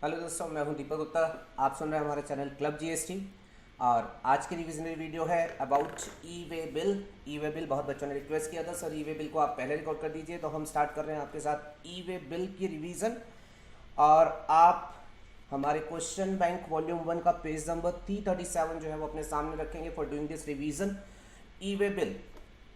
Hello दोस्तों, मैं हूं दीपक गुप्ता। आप सुन रहे हैं हमारे चैनल क्लब जीएसटी और आज की रिविजनरी वीडियो है about E way bill. E way bill बहुत बच्चों ने रिक्वेस्ट किया था, सर ई वे बिल को आप पहले रिकॉर्ड कर दीजिए, तो हम स्टार्ट कर रहे हैं आपके साथ ई वे बिल की रिवीजन। और आप हमारे क्वेश्चन बैंक वॉल्यूम 1 का पेज नंबर 337 जो है वो अपने सामने रखेंगे for doing this revision. E way bill,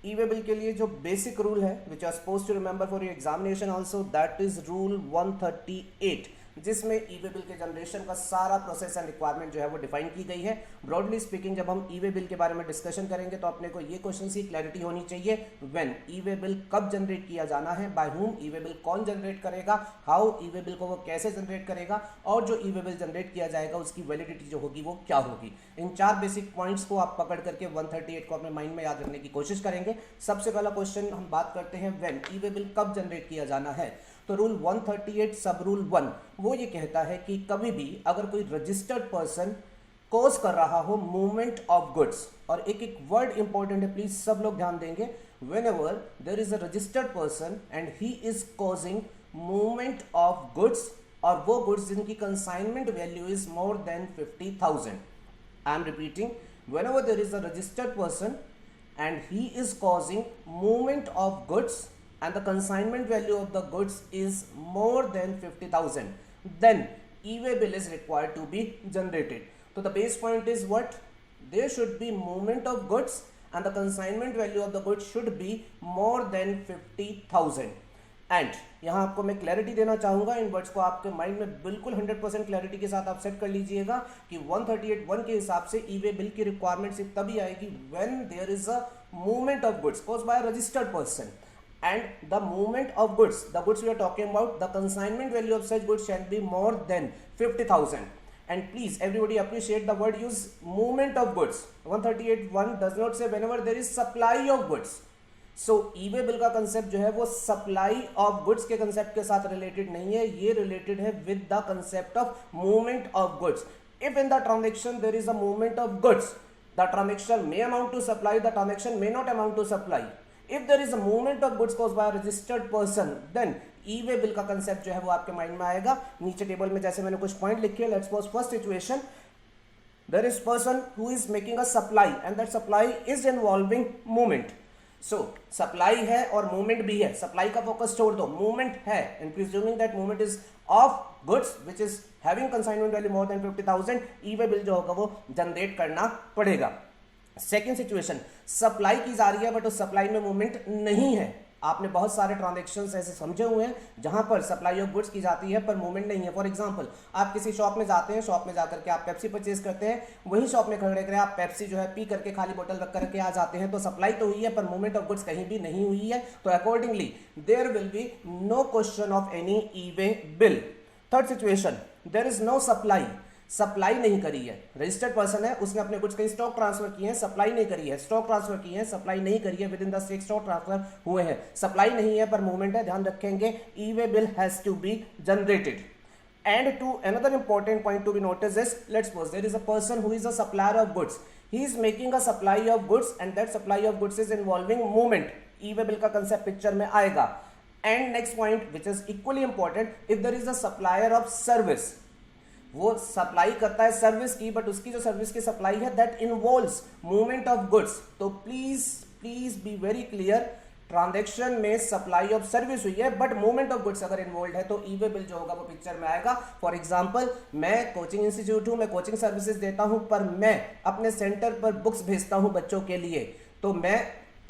e way bill के लिए जो बेसिक रूल है which are suppose to remember for your examination also, that is rule 138, जिसमें ई वे बिल के जनरेशन का सारा प्रोसेस एंड रिक्वायरमेंट जो है वो डिफाइन की गई है। ब्रॉडली स्पीकिंग जब हम ई वे बिल के बारे में डिस्कशन करेंगे तो अपने को ये क्वेश्चन की क्लैरिटी होनी चाहिए, व्हेन ई वे बिल कब जनरेट किया जाना है, by whom E way bill कौन जनरेट करेगा, हाउ ई वे बिल को वो कैसे जनरेट करेगा, और जो ई वे बिल जनरेट किया जाएगा उसकी वैलिडिटी जो होगी वो क्या होगी। इन चार बेसिक पॉइंट्स को आप पकड़ करके 138 को अपने माइंड में याद रखने की कोशिश करेंगे। सबसे पहला क्वेश्चन हम बात करते हैं व्हेन ई वे बिल कब जनरेट किया जाना है। तो रूल 138 सब रूल 1 वो ये कहता है कि कभी भी अगर कोई रजिस्टर्ड पर्सन कॉज कर रहा हो मूवमेंट ऑफ गुड्स, और एक एक वर्ड इंपॉर्टेंट है, प्लीज सब लोग ध्यान देंगे, when ever there is a registered person and he is causing movement of goods, और वो गुड्स जिनकी consignment value is more than 50,000। I am repeating, when ever there is a registered person and he is causing movement of goods and the consignment value of the goods is more than 50,000, then e-way bill is required to be generated. So the base point is what? There should be movement of goods and the consignment value of the goods should be more than 50,000. And यहाँ आपको मैं clarity देना चाहूँगा, इन words को आपके mind में बिल्कुल 100% clarity के साथ आप सेट कर लीजिएगा कि 138(1) के हिसाब से ई वे बिल की रिक्वायरमेंट सिर्फ तभी आएगी when there is a movement of goods caused by a registered person, and the movement of goods, the goods we are talking about, the consignment value of such goods shall be more than 50,000. And please everybody appreciate the word use movement of goods. 138(1) does not say whenever there is supply of goods. So e way bill का concept जो है वो supply of goods के concept के साथ related नहीं है, ये रिलेटेड है with the concept of movement of goods. If in the transaction there is a movement of goods, the transaction may amount to supply, the transaction may not amount to supply. If there is a movement of goods caused by a registered person, then e way bill का concept जो है वो आपके mind में आएगा. नीचे table में जैसे मैंने कुछ पॉइंट लिखे हैं, let's suppose first situation, there is person who is making a supply and that supply is involving movement. So supply है और मूवमेंट भी है, सप्लाई का फोकस छोड़ दो, मूवमेंट है, and presuming that movement is of goods which is having consignment value more than 50,000, E way bill जो होगा वो जनरेट करना पड़ेगा. सेकंड सिचुएशन, सप्लाई की जा रही है बट उस सप्लाई में मूवमेंट नहीं है. आपने बहुत सारे ट्रांजेक्शन्स ऐसे समझे हुए हैं जहां पर सप्लाई ऑफ गुड्स की जाती है पर मूवमेंट नहीं है. फॉर एग्जांपल, आप किसी शॉप में जाते हैं, शॉप में जाकर के आप पेप्सी परचेज करते हैं, वही शॉप में खड़े कर आप पेप्सी जो है पी करके खाली बोतल रख करके आ जाते हैं, तो सप्लाई तो हुई है पर मूवमेंट ऑफ गुड्स कहीं भी नहीं हुई है, तो accordingly there will be no question of any e way bill. Third situation, there is no supply, supply नहीं करी है, रजिस्टर्ड पर्सन है, उसने अपने कुछ कहीं स्टॉक ट्रांसफर किए हैं, सप्लाई नहीं करी है, स्टॉक ट्रांसफर किए हैं, सप्लाई नहीं करी है, with in the state stock transfer हुए हैं, सप्लाई नहीं है पर मूवमेंट है, ध्यान रखेंगे e way bill has to be generated. And to another important point to be noticed is, let's suppose there is a person who is a supplier of goods, he is making a supply of goods and that supply of goods is involving movement, E way bill का concept picture में आएगा. And next point which is equally important, if there is a supplier of service, वो supply करता है service की, but उसकी जो service की सप्लाई है that involves movement of goods, तो please be very clear, transaction में सप्लाई ऑफ सर्विस हुई है बट मूवमेंट ऑफ गुड्स अगर इन्वॉल्व है तो ई वे बिल जो होगा वो पिक्चर में आएगा. फॉर एग्जांपल, मैं कोचिंग इंस्टीट्यूट हूं, मैं कोचिंग सर्विसेज देता हूं, पर मैं अपने सेंटर पर बुक्स भेजता हूं बच्चों के लिए, तो मैं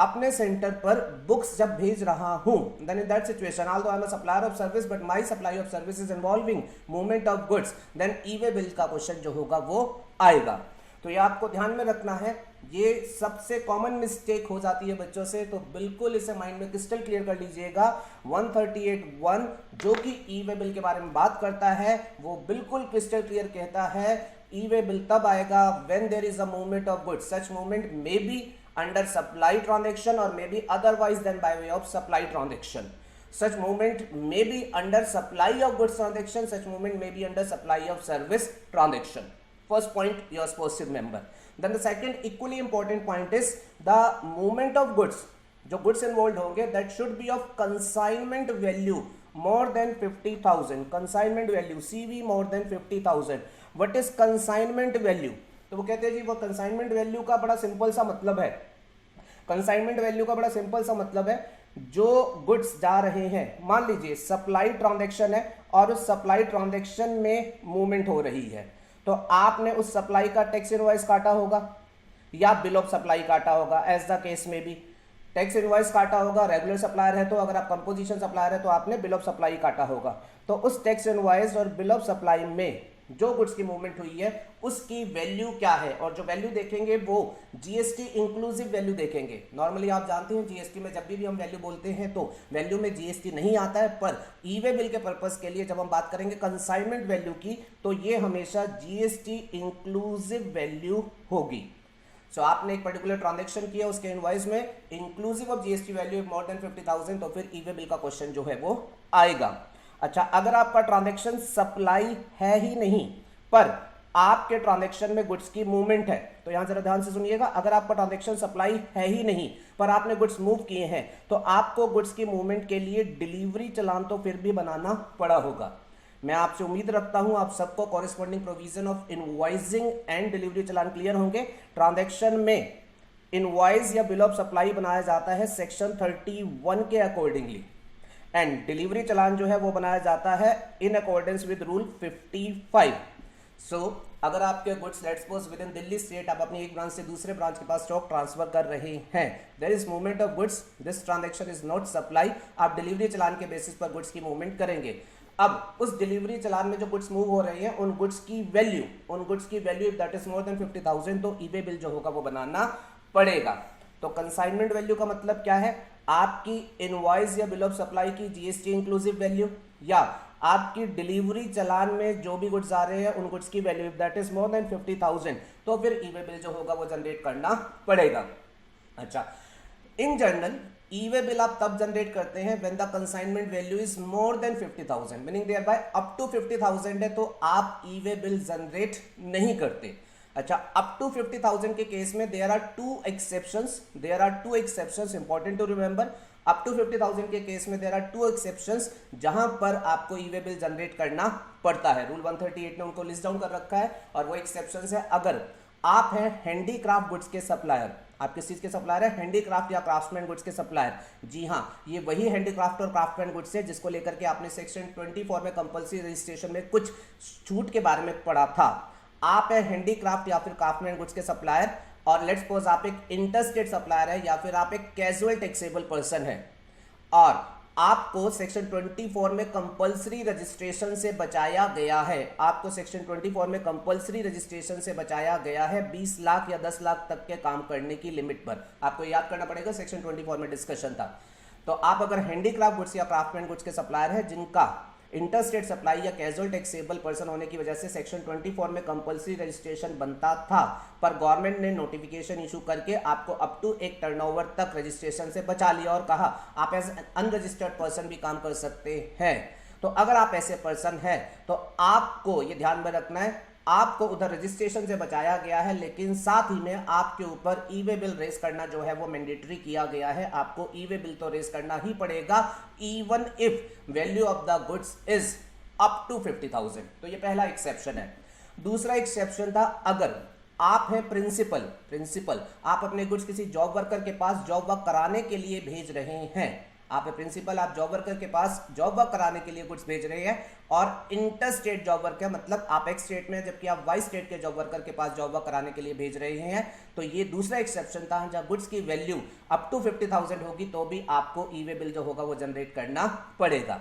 अपने सेंटर पर बुक्स जब भेज रहा हूं, then in that situation although I am a supplier of service but my supply of service is involving movement of goods, then e way bill का क्वेश्चन जो होगा वो आएगा. तो ये आपको ध्यान में रखना है, ये सबसे कॉमन मिस्टेक हो जाती है बच्चों से, तो बिल्कुल इसे माइंड में क्रिस्टल क्लियर कर लीजिएगा. 138(1) जो कि ई वे बिल के बारे में बात करता है वो बिल्कुल क्रिस्टल क्लियर कहता है ई वे बिल तब आएगा when there is a movement of goods, such movement may be under supply transaction or may be otherwise than by way of supply transaction. Such movement may be under supply of goods transaction, such movement may be under supply of service transaction. First point you are supposed to remember. Then the second equally important point is the movement of goods, जो goods involve होंगे that should be of consignment value more than 50,000, consignment value CV more than 50,000. What is consignment value? तो वो कहते हैं जी वो consignment value का बड़ा simple सा मतलब है, कंसाइनमेंट वैल्यू का बड़ा सिंपल सा मतलब है जो गुड्स जा रहे हैं, मान लीजिए सप्लाई ट्रांजैक्शन है और उस सप्लाई ट्रांजैक्शन में मूवमेंट हो रही है, तो आपने उस सप्लाई का टैक्स इनवॉइस काटा होगा या बिल ऑफ सप्लाई काटा होगा, एज द केस में भी टैक्स इनवॉइस काटा होगा। रेगुलर सप्लायर है तो, अगर आप कंपोजिशन सप्लायर है तो आपने बिल ऑफ सप्लाई काटा होगा। तो उस टैक्स इनवॉइस और बिल ऑफ सप्लाई में जो गुड्स की मूवमेंट हुई है उसकी वैल्यू क्या है, और जो वैल्यू देखेंगे वो जीएसटी इंक्लूसिव वैल्यू देखेंगे। नॉर्मली आप जानते हैं जीएसटी में जब भी हम वैल्यू बोलते हैं तो वैल्यू में जीएसटी नहीं आता है, पर ई वे बिल के पर्पस के लिए जब हम बात करेंगे कंसाइनमेंट वैल्यू की तो ये हमेशा जीएसटी इंक्लूसिव वैल्यू होगी। सो आपने एक पर्टिकुलर ट्रांजैक्शन किया, उसके इनवॉइस में inclusive of GST value more than 50,000, तो फिर ई वे बिल का क्वेश्चन जो है वो आएगा। अच्छा, अगर आपका ट्रांजैक्शन सप्लाई है ही नहीं पर आपके ट्रांजैक्शन में गुड्स की मूवमेंट है, तो यहां जरा ध्यान से सुनिएगा, अगर आपका ट्रांजैक्शन सप्लाई है ही नहीं पर आपने गुड्स मूव किए हैं तो आपको गुड्स की मूवमेंट के लिए डिलीवरी चालान तो फिर भी बनाना पड़ा होगा। मैं आपसे उम्मीद रखता हूं आप सबको corresponding provision of invoicing and delivery challan clear होंगे। ट्रांजैक्शन में इनवॉइस या बिल ऑफ सप्लाई बनाया जाता है सेक्शन 31 के अकॉर्डिंगली, एंड डिलीवरी चालान जो है वो बनाया जाता है इन अकॉर्डेंस विद रूल 55। सो अगर आपके goods let's suppose with in Delhi state, आप अपनी एक ब्रांच से दूसरे ब्रांच के पास स्टॉक ट्रांसफर कर रहे हैं, there is movement of goods, this transaction is not supply, आप डिलीवरी चालान के बेसिस पर गुड्स की मूवमेंट करेंगे। अब उस डिलीवरी चालान में जो गुड्स मूव हो रहे हैं उन गुड्स की value that is more than 50,000, तो ई वे बिल जो होगा वो बनाना पड़ेगा। तो कंसाइनमेंट वैल्यू का मतलब क्या है, आपकी इनवॉइस या बिल ऑफ सप्लाई की जीएसटी इंक्लूसिव वैल्यू या आपकी डिलीवरी चालान में जो भी गुड्स आ रहे हैं उन गुड्स की value that is more than 50,000, तो फिर ई वे बिल जो होगा वो जनरेट करना पड़ेगा। अच्छा, in general E way bill आप तब जनरेट करते हैं when the consignment value is more than 50,000, meaning thereby up to 50,000 है तो आप ई वे बिल जनरेट नहीं करते। अच्छा, अप टू 50,000 के केस में there are two exceptions important to remember. Up to 50,000 के केस में देयर आर टू एक्सेप्शंस जहां पर आपको ई वे बिल जनरेट करना पड़ता है। रूल 138 ने उनको लिस्ट डाउन कर रखा है, और वो एक्सेप्शंस है अगर आप हैं हैंडीक्राफ्ट गुड्स के सप्लायर। आप किस चीज के सप्लायर है? हैंडीक्राफ्ट या क्राफ्टमैन गुड्स के सप्लायर। जी हाँ, ये वही हैंडीक्राफ्ट और क्राफ्टमैन गुड्स है जिसको लेकर के आपने सेक्शन 24 में कंपल्सरी रजिस्ट्रेशन में कुछ छूट के बारे में पढ़ा था। आप है हैंडीक्राफ्ट या फिर क्राफ्टमैन गुड्स के सप्लायर, और लेट्स सपोज आप एक इंटरस्टेट सप्लायर है या फिर आप एक कैजुअल टैक्सेबल पर्सन है, और आपको सेक्शन 24 में कंपल्सरी रजिस्ट्रेशन से बचाया गया है। आपको सेक्शन 24 में कंपल्सरी रजिस्ट्रेशन से बचाया गया है 20 लाख या 10 लाख तक के काम करने की लिमिट पर। आपको याद करना पड़ेगा, सेक्शन 24 में डिस्कशन था। तो आप अगर हैंडीक्राफ्ट गुड्स या क्राफ्टमैन गुड्स के सप्लायर हैं जिनका इंटरस्टेट सप्लाई या कैजुअल टैक्सेबल पर्सन होने की वजह से सेक्शन 24 में कंपल्सरी रजिस्ट्रेशन बनता था, पर गवर्नमेंट ने नोटिफिकेशन इशू करके आपको अप टू एक टर्नओवर तक रजिस्ट्रेशन से बचा लिया और कहा आप एज अनरजिस्टर्ड पर्सन भी काम कर सकते हैं। तो अगर आप ऐसे पर्सन हैं तो आपको ये ध्यान में रखना है, आपको उधर रजिस्ट्रेशन से बचाया गया है, लेकिन साथ ही में आपके ऊपर ई वे बिल रेज करना जो है वो मैंडेटरी किया गया है। आपको ई वे बिल तो रेज करना ही पड़ेगा even if value of the goods is up to 50,000। तो ये पहला एक्सेप्शन है। दूसरा एक्सेप्शन था अगर आप हैं प्रिंसिपल, आप अपने गुड्स किसी जॉब वर्कर के पास जॉब वर्क कराने के लिए भेज रहे हैं। आप है प्रिंसिपल, आप जॉब वर्कर के पास जॉब वर्क कराने के लिए गुड्स भेज रहे हैं, और इंटर स्टेट जॉब वर्क है, मतलब आप एक स्टेट में जबकि आप वाई स्टेट के जॉब वर्कर के पास जॉब वर्क कराने के लिए भेज रहे हैं। तो ये दूसरा एक्सेप्शन था, जहां गुड्स की वैल्यू अप टू 50,000 होगी तो भी आपको ई वे बिल जो होगा वो जनरेट करना पड़ेगा।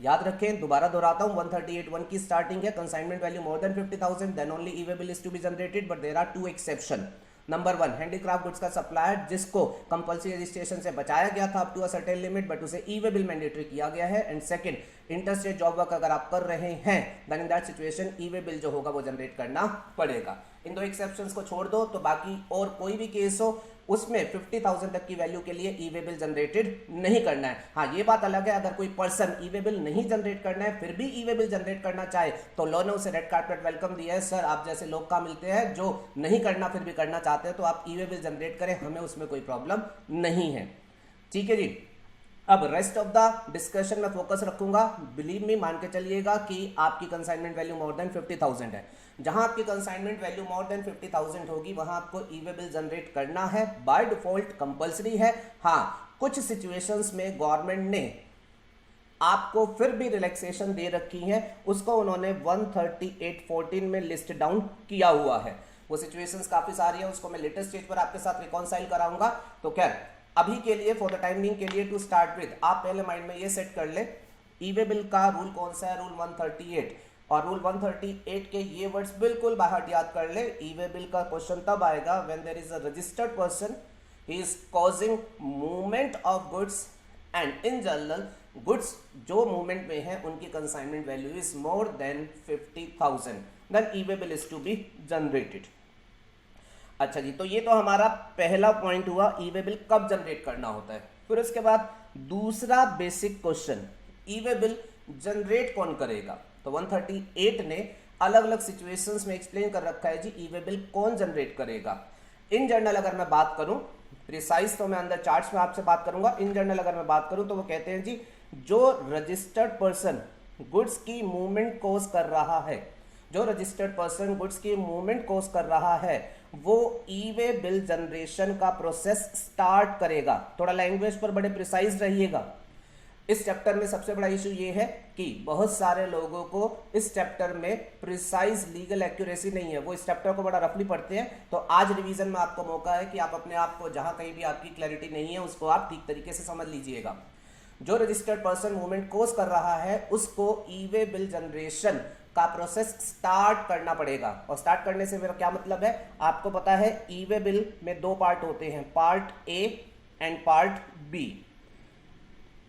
याद रखें, दोबारा दोहराता हूं, 138(1) की स्टार्टिंग है, consignment value more than 50,000 then only e way bill is to be generated, but there are two exception. Number 1, handicraft goods का सप्लायर जिसको कंपल्सरी रजिस्ट्रेशन से बचाया गया था up to a certain limit, but उसे e way bill mandatory किया गया है। And second, interstate job work अगर आप कर रहे हैं then in that situation e way bill जो होगा वो जनरेट करना पड़ेगा। इन दो एक्सेप्शंस को छोड़ दो तो बाकी और कोई भी केस हो उसमें 50,000 तक की वैल्यू के लिए ई वे बिल जनरेटेड नहीं करना है। हाँ, ये बात अलग है, अगर कोई पर्सन ई वे बिल नहीं जनरेट करना है फिर भी ई वे बिल जनरेट करना चाहे तो लॉ ने उसे रेड कार्पेट वेलकम दिया है। सर, आप जैसे लोग का मिलते हैं जो नहीं करना फिर भी करना चाहते हैं, तो आप ई वे बिल जनरेट करें, हमें उसमें कोई प्रॉब्लम नहीं है। ठीक है जी। अब रेस्ट ऑफ द डिस्कशन में फोकस रखूंगा। बिलीव मी, मान के चलिएगा कि आपकी कंसाइनमेंट वैल्यू मोर देन 50,000 है। जहां आपकी कंसाइनमेंट वैल्यू मोर देन 50,000 होगी वहां आपको ई वे बिल जनरेट करना है, बाय डिफॉल्ट कंपल्सरी है। हाँ, कुछ सिचुएशंस में गवर्नमेंट ने आपको फिर भी रिलैक्सेशन दे रखी है, उसको उन्होंने 138.14 में लिस्ट डाउन किया हुआ है। वो सिचुएशंस काफी सारी है, उसको मैं लेटेस्ट स्टेज पर आपके साथ रिकॉन्साइल कराऊंगा। तो खैर अभी के लिए, फॉर द टाइम बिंग के लिए, टू स्टार्ट विद आप पहले माइंड में ये सेट कर ले ई वे बिल का रूल कौन सा है, रूल 138। और रूल 138 के ये वर्ड्स बिल्कुल बाहर याद कर ले। ई वे बिल का क्वेश्चन तब आएगा when there is a registered person, he is causing movement of goods and in general goods जो मूवमेंट में है उनकी consignment value is more than 50,000, then e way bill is to be generated. अच्छा जी, तो ये तो हमारा पहला पॉइंट हुआ, ई वे बिल कब जनरेट करना होता है। फिर उसके बाद दूसरा basic question, e way bill generate कौन करेगा। तो 138 ने अलग अलग सिचुएशंस में एक्सप्लेन कर रखा है जी ई वे बिल कौन जनरेट करेगा। इन जनरल अगर मैं बात करूं, प्रिसाइज तो मैं अंदर चार्ट्स में आपसे बात करूंगा, इन जनरल अगर मैं बात करूं तो वो कहते हैं जी जो रजिस्टर्ड पर्सन गुड्स की मूवमेंट कोज कर रहा है, जो रजिस्टर्ड पर्सन गुड्स की मूवमेंट कोज कर रहा है वो ई वे बिल जनरेशन का प्रोसेस स्टार्ट करेगा। थोड़ा लैंग्वेज पर बड़े प्रिसाइज रहिएगा। इस चैप्टर में सबसे बड़ा इशू ये है कि बहुत सारे लोगों को इस चैप्टर में प्रिसाइज लीगल एक्यूरेसी नहीं है, वो इस चैप्टर को बड़ा रफली पढ़ते हैं। तो आज रिवीजन में आपको मौका है कि आप अपने आप को, जहां कहीं भी आपकी क्लैरिटी नहीं है, उसको आप ठीक तरीके से समझ लीजिएगा। जो रजिस्टर्ड पर्सन मूवमेंट कोज कर रहा है उसको ई वे बिल जनरेशन का प्रोसेस स्टार्ट करना पड़ेगा। और स्टार्ट करने से मेरा क्या मतलब है, आपको पता है ई वे बिल में दो पार्ट होते हैं, part A and part B.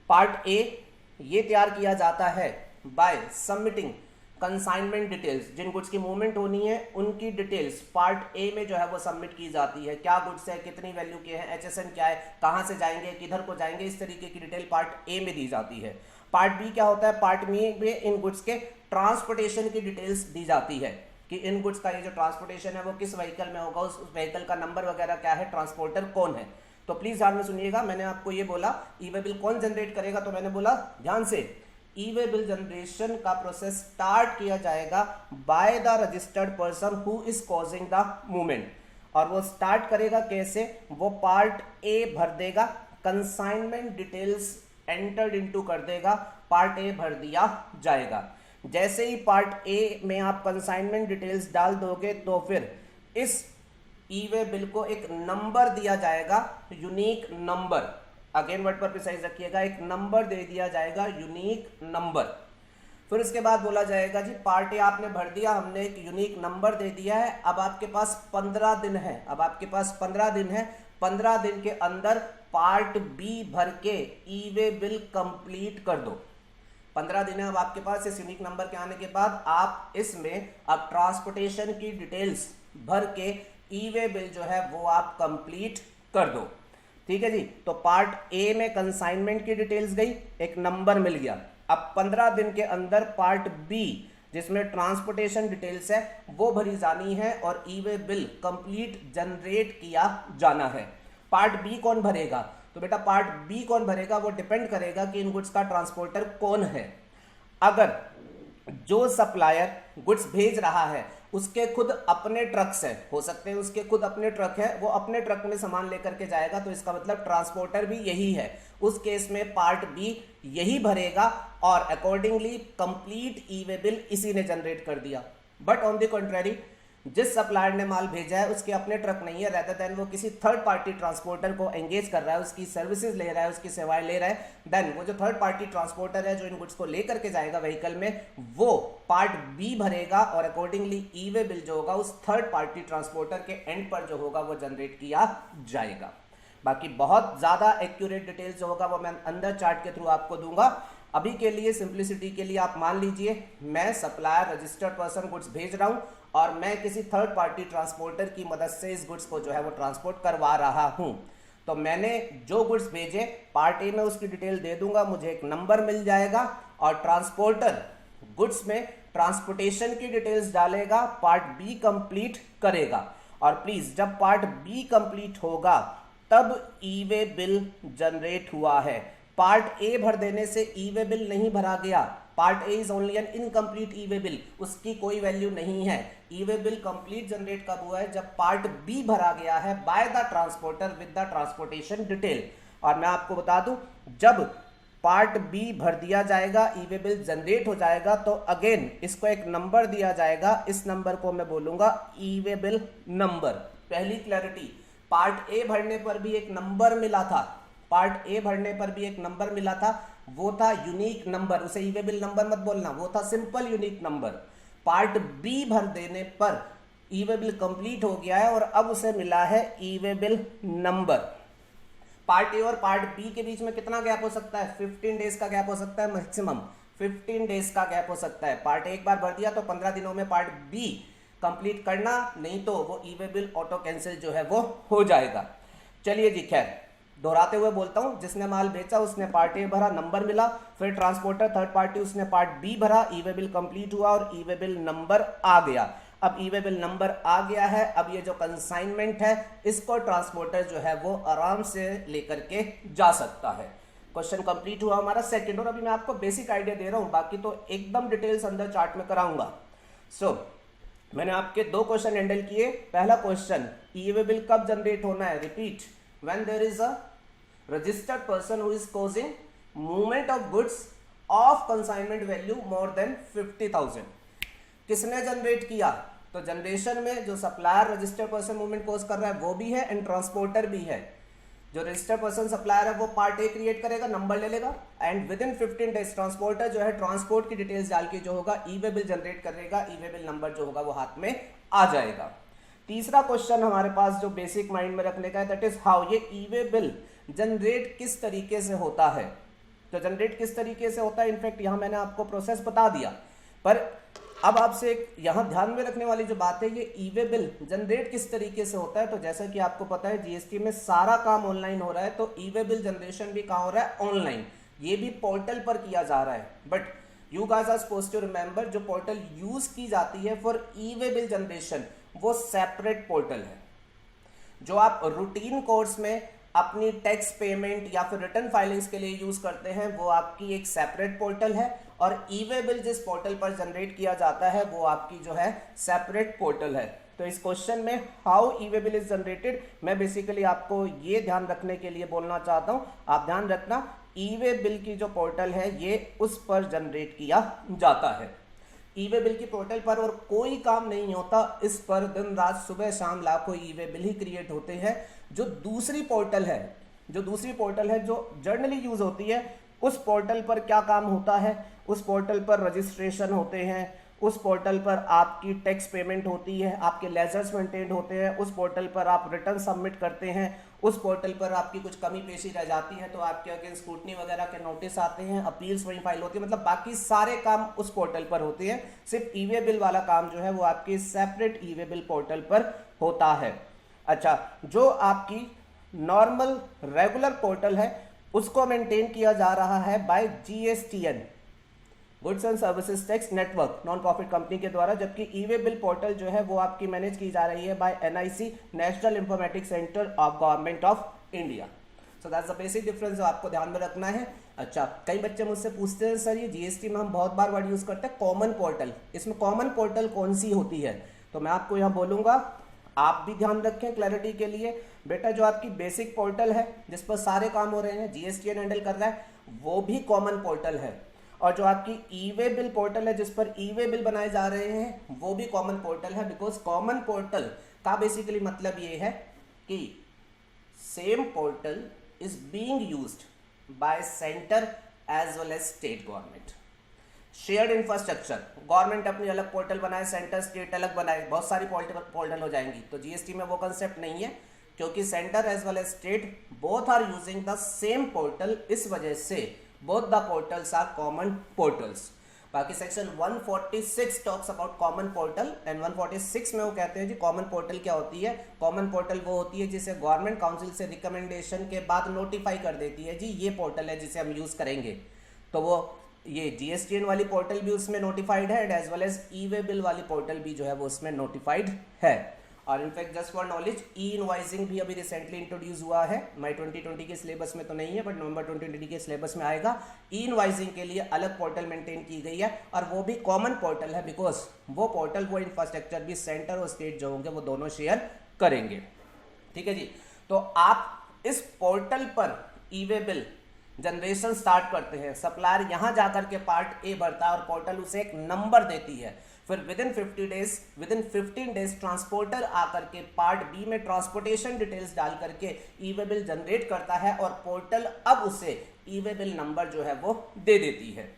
Part A ये तैयार किया जाता है बाय सबमिटिंग कंसाइनमेंट डिटेल्स, जिन गुड्स की मूवमेंट होनी है उनकी डिटेल्स पार्ट ए में जो है वो सबमिट की जाती है। क्या गुड्स है, कितनी वैल्यू के हैं, HSN क्या है, कहां से जाएंगे, किधर को जाएंगे, इस तरीके की डिटेल पार्ट ए में दी जाती है। पार्ट बी क्या होता है, पार्ट बी में इन गुड्स के ट्रांसपोर्टेशन की डिटेल्स दी जाती है कि इन गुड्स का ये जो ट्रांसपोर्टेशन है वो किस व्हीकल में होगा, उस व्हीकल का नंबर वगैरह क्या है, ट्रांसपोर्टर कौन है। तो प्लीज ध्यान में सुनिएगा, मैंने आपको ये बोला ई वे बिल कौन जनरेट करेगा, तो मैंने बोला ध्यान से ई वे बिल जनरेशन का प्रोसेस स्टार्ट किया जाएगा by the registered person who is causing the movement. और वो स्टार्ट करेगा कैसे, वो पार्ट ए भर देगा, कंसाइनमेंट डिटेल्स एंटर्ड इनटू कर देगा, पार्ट ए भर दिया जाएगा। जैसे ही पार्ट ए में आप कंसाइनमेंट डिटेल्स डाल दोगे तो फिर इस ई वे बिल को एक नंबर दिया जाएगा, यूनिक नंबर। अगेन वर्ड पर प्रिसाइज रखिएगा, एक नंबर दे दिया जाएगा, यूनिक नंबर। फिर उसके बाद बोला जाएगा जी पार्ट ए आपने भर दिया, हमने एक यूनिक नंबर दे दिया है, अब आपके पास 15 दिन है, अब आपके पास 15 दिन है, 15 दिन के अंदर पार्ट बी भर के ई वे बिल कंप्लीट कर दो। 15 दिन है अब आपके पास, इस यूनिक नंबर के आने के बाद आप इसमें अब ट्रांसपोर्टेशन की डिटेल्स भर के ई वे बिल जो है वो आप कंप्लीट कर दो। ठीक है जी, तो पार्ट ए में कंसाइनमेंट की डिटेल्स गई, एक नंबर मिल गया। अब 15 दिन के अंदर पार्ट बी जिसमें ट्रांसपोर्टेशन डिटेल्स है वो भरी जानी है और ई वे बिल कंप्लीट जनरेट किया जाना है। पार्ट बी कौन भरेगा, तो बेटा पार्ट बी कौन भरेगा वो डिपेंड करेगा कि इन गुड्स का ट्रांसपोर्टर कौन है। अगर जो सप्लायर गुड्स भेज रहा है उसके खुद अपने ट्रक्स है, हो सकते हैं उसके खुद अपने ट्रक है, वो अपने ट्रक में सामान लेकर के जाएगा, तो इसका मतलब ट्रांसपोर्टर भी यही है। उस केस में पार्ट बी यही भरेगा और accordingly complete e way bill इसी ने जनरेट कर दिया। बट ऑन द कंट्रारी जिस सप्लायर ने माल भेजा है उसके अपने ट्रक नहीं है, रेदर देन वो किसी थर्ड पार्टी ट्रांसपोर्टर को एंगेज कर रहा है, उसकी सर्विसेज ले रहा है, उसकी सेवाएं ले रहा है, देन वो जो थर्ड पार्टी ट्रांसपोर्टर है जो इन गुड्स को लेकर के जाएगा व्हीकल में, वो पार्ट बी भरेगा और अकॉर्डिंगली ई वे बिल जो होगा उस थर्ड पार्टी ट्रांसपोर्टर के एंड पर जो होगा वो जनरेट किया जाएगा। बाकी बहुत ज्यादा एक्यूरेट डिटेल्स जो होगा वो मैं अंदर चार्ट के थ्रू आपको दूंगा। अभी के लिए सिंप्लिसिटी के लिए आप मान लीजिए मैं सप्लायर रजिस्टर्ड पर्सन गुड्स भेज रहा हूं और मैं किसी थर्ड पार्टी ट्रांसपोर्टर की मदद से इस गुड्स को जो है वो ट्रांसपोर्ट करवा रहा हूं। तो मैंने जो गुड्स भेजे पार्ट ए में उसकी डिटेल दे दूंगा, मुझे एक नंबर मिल जाएगा और ट्रांसपोर्टर गुड्स में ट्रांसपोर्टेशन की डिटेल्स डालेगा, पार्ट बी कंप्लीट करेगा। और प्लीज जब पार्ट बी कंप्लीट होगा तब ई वे बिल जनरेट हुआ है, पार्ट ए भर देने से ई वे बिल नहीं भरा गया, part A is only an incomplete E way bill, उसकी कोई वैल्यू नहीं है। E way bill complete generate कब हुआ है, जब पार्ट बी भरा गया है by the transporter with the transportation detail. और मैं आपको बता दूं, जब पार्ट बी भर दिया जाएगा, ई वे बिल जनरेट हो जाएगा, तो अगेन इसको एक नंबर दिया जाएगा, इस नंबर को मैं बोलूंगा ई वे बिल नंबर। पहली क्लैरिटी, पार्ट ए भरने पर भी एक नंबर मिला था, पार्ट ए भरने पर भी एक नंबर मिला था, वो था यूनिक नंबर, उसे ई वे बिल नंबर मत बोलना, वो था simple unique number. Part B भर देने पर ई वे बिल कंप्लीट हो गया है और अब उसे मिला है e way bill number. Part A और पार्ट बी के बीच में कितना गैप हो सकता है, 15 डेज का गैप हो सकता है, मैक्सिमम 15 डेज का गैप हो सकता है। पार्ट ए एक बार भर दिया तो 15 दिनों में पार्ट बी कंप्लीट करना, नहीं तो वो e way bill auto cancel जो है वो हो जाएगा। चलिए जी, खैर दोहराते हुए बोलता हूं, जिसने माल बेचा उसने पार्ट ए भरा, नंबर मिला, फिर ट्रांसपोर्टर थर्ड पार्टी उसने पार्ट बी भरा, ई वे बिल कंप्लीट हुआ और ई वे बिल नंबर आ गया। अब ई वे बिल नंबर आ गया है, अब ये जो कंसाइनमेंट है इसको ट्रांसपोर्टर जो है वो आराम से लेकर के जा सकता है। क्वेश्चन कंप्लीट हुआ हमारा सेकंड, और अभी मैं आपको बेसिक आइडिया दे रहा हूं, बाकी तो एकदम डिटेल्स अंदर चार्ट में कराऊंगा। मैंने आपके दो क्वेश्चन हैंडल किए। पहला क्वेश्चन, ई वे बिल कब जनरेट होना है, repeat, when there is a registered person who is causing movement of goods of consignment value more than 50,000। किसने जनरेट किया, तो जनरेशन में जो supplier registered person movement cause कर रहा है वो भी है एंड ट्रांसपोर्टर भी है। जो रजिस्टर्ड पर्सन सप्लायर है वो पार्ट ए क्रिएट करेगा, नंबर ले लेगा, and with in 15 days transporter जो है ट्रांसपोर्ट की डिटेल्स डाल के जो होगा ई वे बिल जनरेट करेगा, ई वे बिल नंबर जो होगा वो हाथ में आ जाएगा। तीसरा क्वेश्चन हमारे पास जो बेसिक माइंड में रखने का है, दैट इज हाउ, ये ई वे बिल जनरेट किस तरीके से होता है। तो जनरेट किस तरीके से होता है, इनफैक्ट यहां मैंने आपको प्रोसेस बता दिया, पर अब आपसे एक यहां ध्यान में रखने वाली जो बात है, ये ई वे बिल जनरेट किस तरीके से होता है। तो जैसा कि आपको पता है जीएसटी में सारा काम ऑनलाइन हो रहा है, तो ई वे बिल जनरेशन भी कहां हो रहा है, ऑनलाइन, ये भी पोर्टल पर किया जा रहा है। But you guys are supposed to remember, जो पोर्टल यूज की जाती है for e way bill generation वो सेपरेट पोर्टल है। जो आप रूटीन कोर्स में अपनी टैक्स पेमेंट या फिर रिटर्न फाइलिंग्स के लिए यूज करते हैं वो आपकी एक सेपरेट पोर्टल है, और ई वे बिल जिस पोर्टल पर जनरेट किया जाता है वो आपकी जो है सेपरेट पोर्टल है। तो इस क्वेश्चन में how E way bill is generated, मैं बेसिकली आपको ये ध्यान रखने के लिए बोलना चाहता हूं, आप ध्यान रखना ई वे बिल की जो पोर्टल है ये उस पर जनरेट किया जाता है। ई वे बिल की पोर्टल पर और कोई काम नहीं होता, इस पर दिन रात सुबह शाम लाखों ई वे बिल ही क्रिएट होते हैं। जो दूसरी पोर्टल है जो जर्नली यूज होती है, उस पोर्टल पर क्या काम होता है, उस पोर्टल पर रजिस्ट्रेशन होते हैं, उस पोर्टल पर आपकी टैक्स पेमेंट होती है, आपके लेजर्स मेंटेन होते हैं, उस पोर्टल पर आप रिटर्न सबमिट करते हैं, उस पोर्टल पर आपकी कुछ कमी पेशी रह जाती है तो आपके अगेंस्ट स्क्रूटनी वगैरह के नोटिस आते हैं, अपील्स वहीं फाइल होती है, मतलब बाकी सारे काम उस पोर्टल पर होते हैं। सिर्फ ई वे बिल वाला काम जो है वो आपके सेपरेट ई वे बिल पोर्टल पर होता है। अच्छा, जो आपकी नॉर्मल रेगुलर पोर्टल है उसको मेंटेन किया जा रहा है by GSTN, goods and services tax network, non profit company के द्वारा, जबकि ई वे बिल पोर्टल जो है वो आपकी मैनेज की जा रही है by NIC, National Informatics Centre of Government of India. So that's the basic difference जो आपको ध्यान में रखना है। अच्छा, कई बच्चे मुझसे पूछते हैं सर ये जीएसटी में हम बहुत बार वर्ड यूज करते हैं कॉमन पोर्टल, इसमें कॉमन पोर्टल कौन सी होती है, तो मैं आपको यहाँ बोलूंगा, आप भी ध्यान रखें क्लैरिटी के लिए। बेटा जो आपकी बेसिक पोर्टल है जिस पर सारे काम हो रहे हैं, जीएसटीएन हैंडल कर रहा है, वो भी कॉमन पोर्टल है, और जो आपकी ई वे बिल पोर्टल है जिस पर ई वे बिल बनाए जा रहे हैं वो भी कॉमन पोर्टल है। बिकॉज कॉमन पोर्टल का बेसिकली मतलब ये है कि same portal is being used by centre as well as state government. Shared infrastructure, government अपनी अलग पोर्टल बनाए, सेंटर स्टेट अलग बनाए, बहुत सारी पोर्टल हो जाएंगी। तो जीएसटी में वो कंसेप्ट नहीं है, क्योंकि centre as well as state both are using the same portal, इस वजह से both the portals are common portals। बाकी section 146 talks about common portal and 146 में वो कहते हैं जी कॉमन पोर्टल क्या होती है। कॉमन पोर्टल वो होती है जिसे गवर्नमेंट काउंसिल से रिकमेंडेशन के बाद नोटिफाई कर देती है जी ये पोर्टल है जिसे हम यूज करेंगे। तो वो ये जीएसटीएन वाली पोर्टल भी उसमें नोटिफाइड है and as well as e way bill वाली पोर्टल भी जो है वो उसमें नोटिफाइड है। और in fact just for knowledge e invoicing भी अभी रिसेंटली इंट्रोड्यूस हुआ है। मई 2020 के सिलेबस में तो नहीं है, बट नवंबर 2020 के सिलेबस में आएगा। ई इनवॉइसिंग के लिए अलग पोर्टल मेंटेन की गई है और वो भी कॉमन पोर्टल है, बिकॉज वो पोर्टल वो इंफ्रास्ट्रक्चर भी सेंटर और स्टेट जो होंगे वो दोनों शेयर करेंगे। ठीक है जी। तो आप इस पोर्टल पर ई वे बिल जनरेशन स्टार्ट करते हैं। सप्लायर यहां जाकर के पार्ट ए भरता है और पोर्टल उसे एक नंबर देती है। फिर विदिन 15 डेज ट्रांसपोर्टर आकर के पार्ट बी में ट्रांसपोर्टेशन डिटेल्स डाल करके ई वे बिल जनरेट करता है और पोर्टल अब उसे ई वे बिल नंबर जो है वो दे देती है।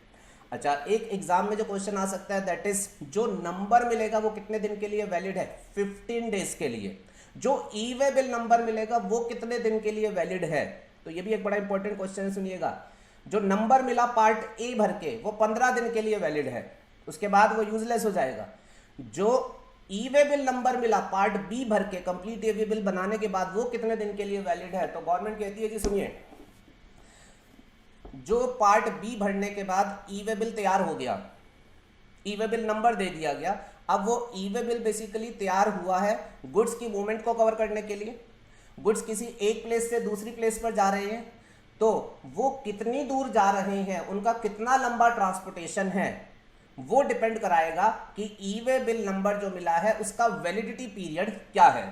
अच्छा, एक एग्जाम में जो क्वेश्चन आ सकता है दैट इज जो नंबर मिलेगा वो कितने दिन के लिए वैलिड है? 15 डेज के लिए। जो ई वे बिल नंबर मिलेगा वो कितने दिन के लिए वैलिड है? तो ये भी एक बड़ा इंपॉर्टेंट क्वेश्चन है, सुनिएगा। जो नंबर मिला पार्ट ए भर के वो 15 दिन के लिए वैलिड है, उसके बाद वो यूजलेस हो जाएगा। जो ई वे बिल नंबर मिला पार्ट बी भर के कंप्लीट ई वे बिल बनाने के बाद वो कितने दिन के लिए वैलिड है? तो गवर्नमेंट कहती है जी सुनिए, जो पार्ट बी भरने के बाद ई वे बिल तैयार हो गया, ई वे बिल नंबर दे दिया गया, अब वो ई वे बिल बेसिकली तैयार हुआ है गुड्स की मूवमेंट को कवर करने के लिए। गुड्स किसी एक प्लेस से दूसरी प्लेस पर जा रहे हैं, तो वो कितनी दूर जा रहे हैं, उनका कितना लंबा ट्रांसपोर्टेशन है, वो डिपेंड कराएगा कि ई वे बिल नंबर जो मिला है उसका वैलिडिटी पीरियड क्या है।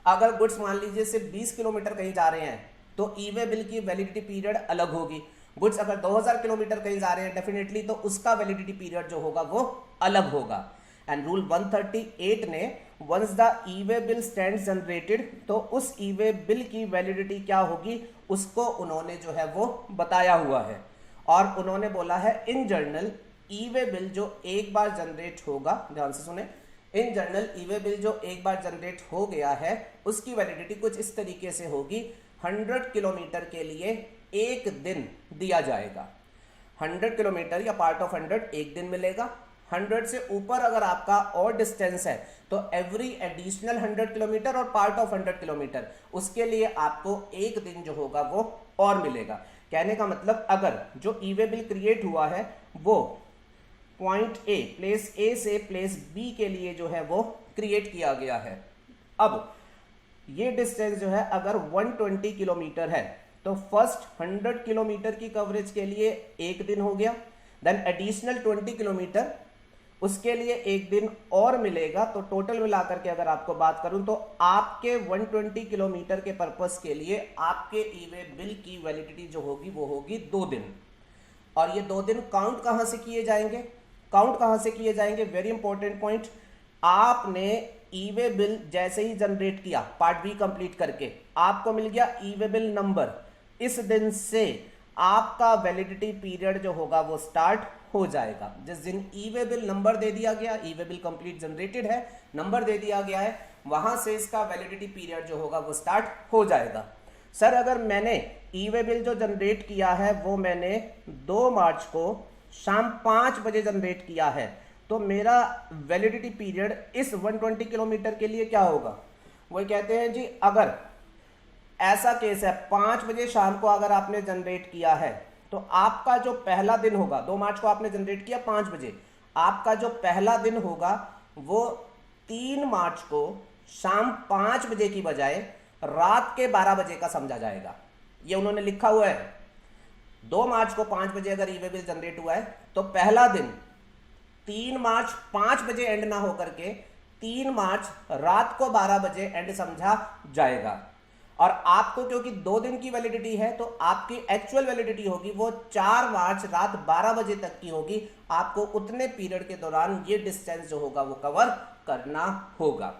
अगर गुड्स मान लीजिए सिर्फ 20 किलोमीटर कहीं जा रहे हैं तो ई वे बिल की वैलिडिटी पीरियड अलग होगी। गुड्स अगर 2000 किलोमीटर कहीं जा रहे हैं डेफिनेटली, तो उसका वैलिडिटी पीरियड जो होगा वो अलग होगा। एंड रूल 138 ने once the e way bill stand generated, तो उस ई वे बिल की वैलिडिटी क्या होगी उसको उन्होंने जो है वो बताया हुआ है। और उन्होंने बोला है इन जर्नल ई वे बिल जो एक बार जनरेट होगा, ध्यान से सुने, in general E way bill जो एक बार जनरेट हो गया है उसकी वैलिडिटी कुछ इस तरीके से होगी। 100 किलोमीटर के लिए एक दिन दिया जाएगा। 100 किलोमीटर या पार्ट ऑफ 100 एक दिन मिलेगा। 100 से ऊपर अगर आपका और डिस्टेंस है तो एवरी एडिशनल 100 किलोमीटर और पार्ट ऑफ 100 किलोमीटर उसके लिए आपको एक दिन जो होगा वो और मिलेगा। कहने का मतलब अगर जो ई वे बिल क्रिएट हुआ है वो पॉइंट ए, प्लेस ए से प्लेस बी के लिए जो है वो क्रिएट किया गया है, अब ये डिस्टेंस जो है अगर 120 किलोमीटर है तो फर्स्ट 100 किलोमीटर की कवरेज के लिए एक दिन हो गया, देन एडिशनल 20 किलोमीटर उसके लिए एक दिन और मिलेगा। तो टोटल मिलाकर के अगर आपको बात करूं तो आपके 120 किलोमीटर के पर्पस के लिए आपके ई वे बिल की वैलिडिटी जो होगी वो होगी 2 दिन। और ये 2 दिन काउंट कहां से किए जाएंगे? काउंट कहां से किए जाएंगे? Very important point. आपने ई वे बिल जैसे ही जनरेट किया पार्ट बी कंप्लीट करके, आपको मिल गया ई वे बिल नंबर, इस दिन से आपका वैलिडिटी पीरियड जो होगा वो स्टार्ट हो जाएगा। जिस दिन ई वे बिल नंबर दे दिया गया, ई वे बिल कंप्लीट जनरेटेड है, नंबर दे दिया गया है, वहां से इसका वैलिडिटी पीरियड जो होगा वो स्टार्ट हो जाएगा। सर अगर मैंने ई वे बिल जो जनरेट किया है वो मैंने 2 मार्च को शाम 5 बजे जनरेट किया है, तो मेरा वैलिडिटी पीरियड इस 120 किलोमीटर के लिए क्या होगा? वो कहते हैं जी अगर ऐसा केस है 5 बजे शाम को अगर आपने जनरेट किया है तो आपका जो पहला दिन होगा, 2 मार्च को आपने जनरेट किया 5 बजे, आपका जो पहला दिन होगा वो 3 मार्च को शाम 5 बजे की बजाय रात के 12 बजे का समझा जाएगा। ये उन्होंने लिखा हुआ है। 2 मार्च को 5 बजे अगर ई वे बिल जनरेट हुआ है तो पहला दिन 3 मार्च 5 बजे एंड ना होकर के 3 मार्च रात को 12 बजे एंड समझा जाएगा। और आपको क्योंकि 2 दिन की वैलिडिटी है तो आपकी एक्चुअल वैलिडिटी होगी वो 4 मार्च रात 12 बजे तक की होगी। आपको उतने पीरियड के दौरान ये डिस्टेंस जो होगा वो कवर करना होगा।